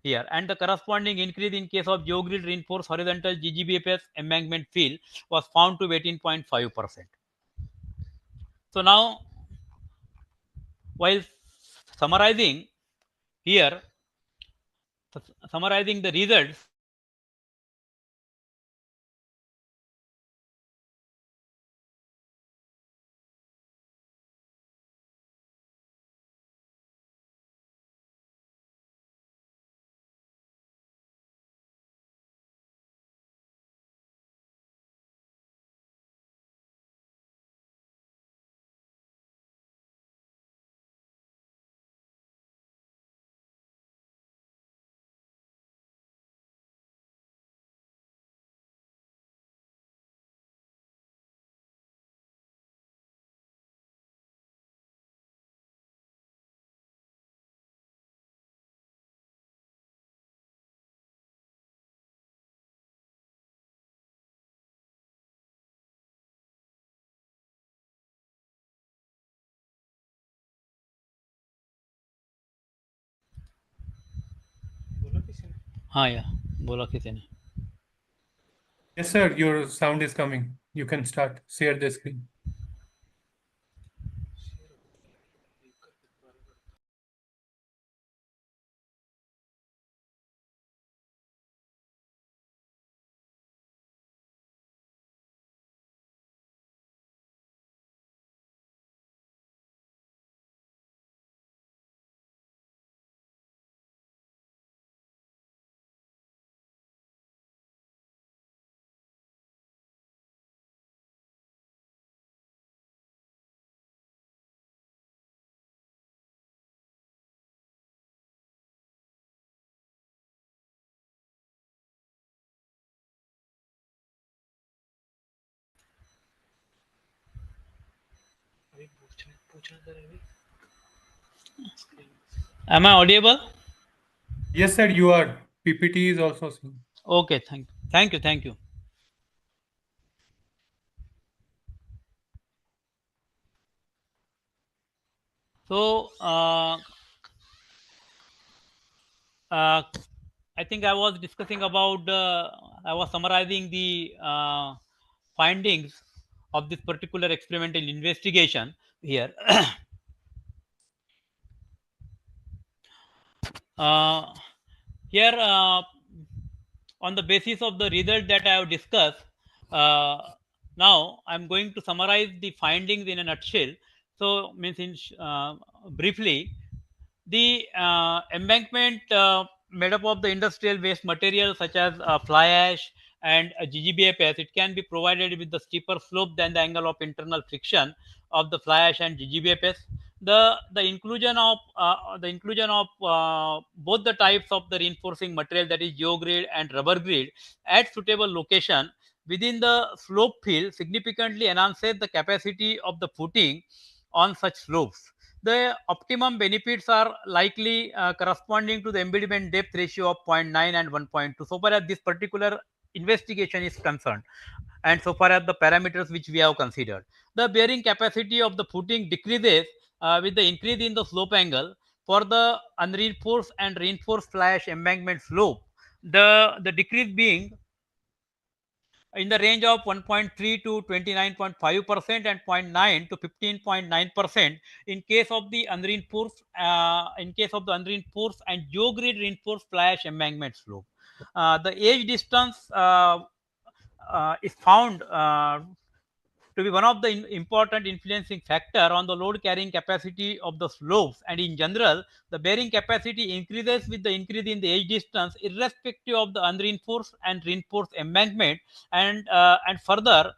here, and the corresponding increase in case of geogrid reinforced horizontal GGBFS embankment fill was found to be 18.5%. So now, while summarizing here, summarizing the results, हाँ या बोला किसी ने Yes, sir, your sound is coming. You can start. Share the screen. Am I audible? Yes, sir, you are. PPT is also seen. Okay, thank you. So I think I was discussing about I was summarizing the findings of this particular experimental investigation here. uh, Here, on the basis of the result that I have discussed, uh, now I'm going to summarize the findings in a nutshell. So, means in briefly, the embankment made up of the industrial waste material such as fly ash and GGBFS, it can be provided with the steeper slope than the angle of internal friction of the fly ash and GGBFS. The inclusion of both the types of the reinforcing material, that is geogrid and rubber grid, at suitable location within the slope field significantly enhances the capacity of the footing on such slopes. The optimum benefits are likely corresponding to the embedment depth ratio of 0.9 and 1.2 so far as this particular investigation is concerned, and so far as the parameters which we have considered. The bearing capacity of the footing decreases with the increase in the slope angle. For the unreinforced and reinforced fly ash embankment slope, the decrease being in the range of 1.3 to 29.5% and 0.9 to 15.9% in case of the unreinforced and geogrid reinforced fly ash embankment slope. The edge distance is found to be one of the important influencing factor on the load carrying capacity of the slopes, and in general the bearing capacity increases with the increase in the edge distance irrespective of the unreinforced and reinforced embankment, and further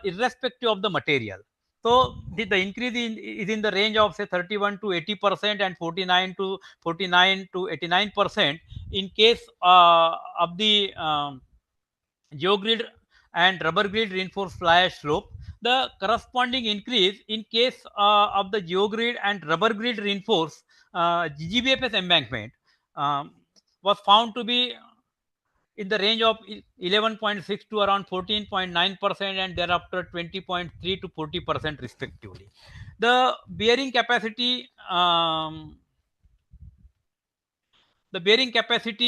irrespective of the material. So the increase is in the range of say 31 to 80% and 49 to 89% in case of the geogrid and rubber grid reinforced fly ash slope. The corresponding increase in case of the geogrid and rubber grid reinforced GGBFS embankment was found to be in the range of 11.6 to around 14.9% and thereafter 20.3 to 40% respectively. The bearing capacity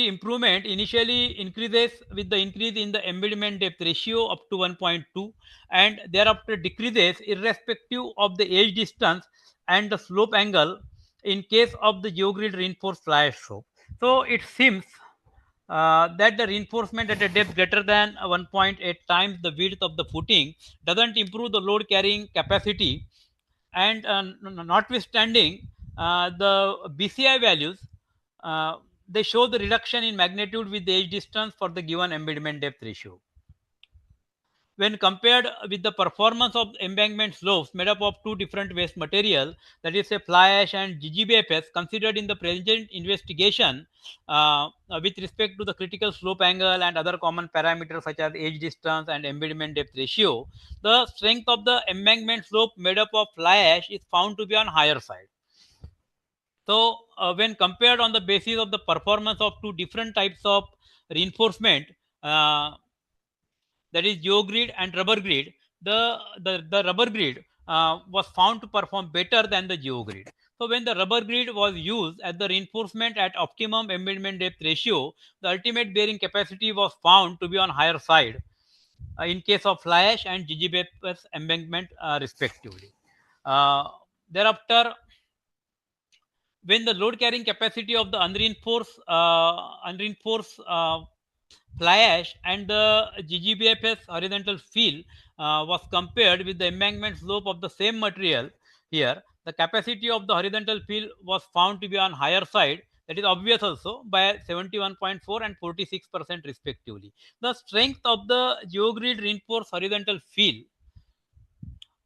improvement initially increases with the increase in the embedment depth ratio up to 1.2 and thereafter decreases irrespective of the edge distance and the slope angle in case of the geogrid reinforced fly ash slope. So it seems that the reinforcement at a depth greater than 1.8 times the width of the footing doesn't improve the load carrying capacity, and notwithstanding the BCI values, they show the reduction in magnitude with the edge distance for the given embedment depth ratio. When compared with the performance of embankment slopes made up of two different waste material, that is a fly ash and GGBFS, considered in the present investigation with respect to the critical slope angle and other common parameters such as edge distance and embedment depth ratio, the strength of the embankment slope made up of fly ash is found to be on higher side. So when compared on the basis of the performance of two different types of reinforcement, that is geogrid and rubber grid, the rubber grid was found to perform better than the geogrid. So when the rubber grid was used as the reinforcement at optimum embedment depth ratio, the ultimate bearing capacity was found to be on higher side in case of fly ash and GGBFS embankment respectively. Thereafter, when the load carrying capacity of the unreinforced fly ash and the GGBFS horizontal fill was compared with the embankment slope of the same material, here the capacity of the horizontal fill was found to be on higher side, that is obvious also, by 71.4 and 46% respectively. The strength of the geogrid reinforced horizontal fill,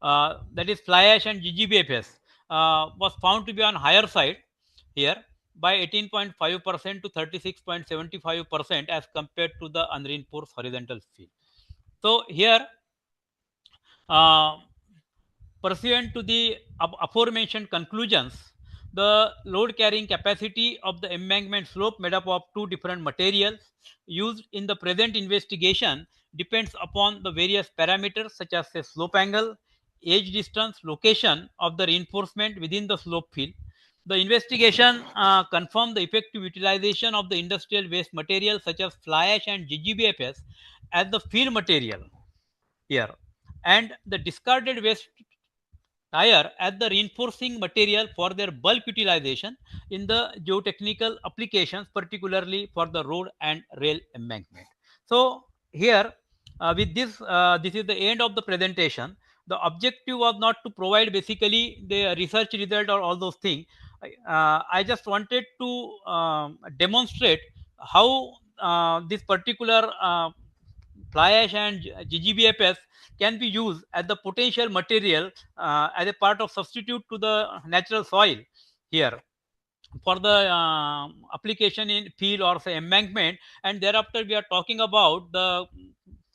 that is fly ash and GGBFS, was found to be on higher side here by 18.5% to 36.75% as compared to the unreinforced horizontal fill. So here, pursuant to the aforementioned conclusions, the load carrying capacity of the embankment slope made up of two different materials used in the present investigation depends upon the various parameters such as the slope angle, edge distance, location of the reinforcement within the slope field. The investigation confirmed the effective utilization of the industrial waste material such as fly ash and GGBFS as the fill material here, and the discarded waste tire as the reinforcing material for their bulk utilization in the geotechnical applications, particularly for the road and rail embankment. So here, with this, this is the end of the presentation. The objective was not to provide basically the research result or all those things. I just wanted to demonstrate how this particular fly ash and GGBFS can be used as the potential material as a part of substitute to the natural soil here for the application in field or say embankment. And thereafter we are talking about the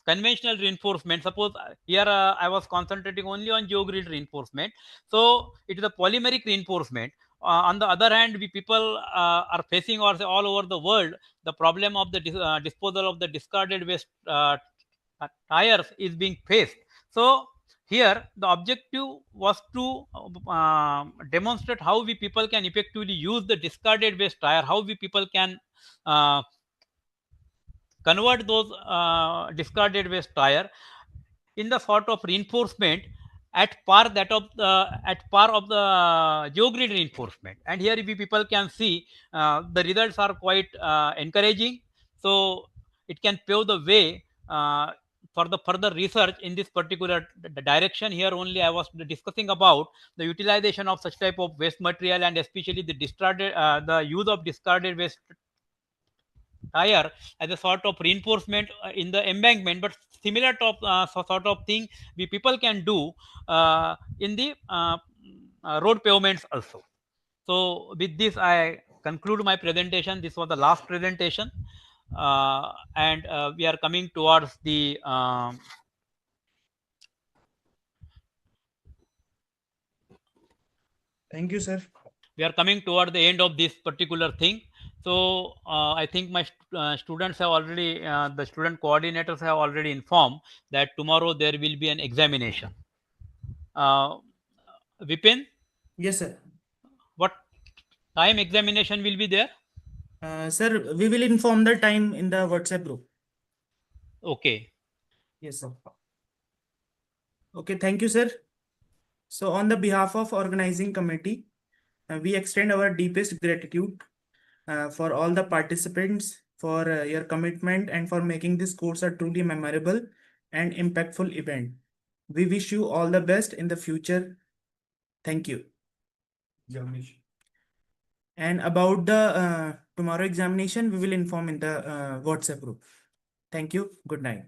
conventional reinforcement. Suppose here I was concentrating only on geogrid reinforcement, so it is a polymeric reinforcement. On the other hand, we people are facing, or say all over the world, the problem of the disposal of the discarded waste tires is being faced. So here the objective was to demonstrate how we people can effectively use the discarded waste tire, how we people can convert those discarded waste tire in the sort of reinforcement at par of the geogrid reinforcement. And here we people can see the results are quite encouraging. So it can pave the way for the further research in this particular direction. Here only I was discussing about the utilization of such type of waste material, and especially the use of discarded waste tire as a sort of reinforcement in the embankment. But similar sort of thing we people can do in the road pavements also. So with this I conclude my presentation. This was the last presentation, and we are coming towards the Thank you, sir. we are coming toward the end of this particular thing. So I think my students have already, the student coordinators have already informed that tomorrow there will be an examination. Vipin, Yes, sir. what time examination will be there? Sir, we will inform the time in the WhatsApp group. Okay. Yes, sir. Okay, thank you, sir. So on the behalf of organizing committee, we extend our deepest gratitude for all the participants for your commitment and for making this course a truly memorable and impactful event. We wish you all the best in the future. Thank you. And about the tomorrow examination, we will inform in the WhatsApp group. Thank you. Good night.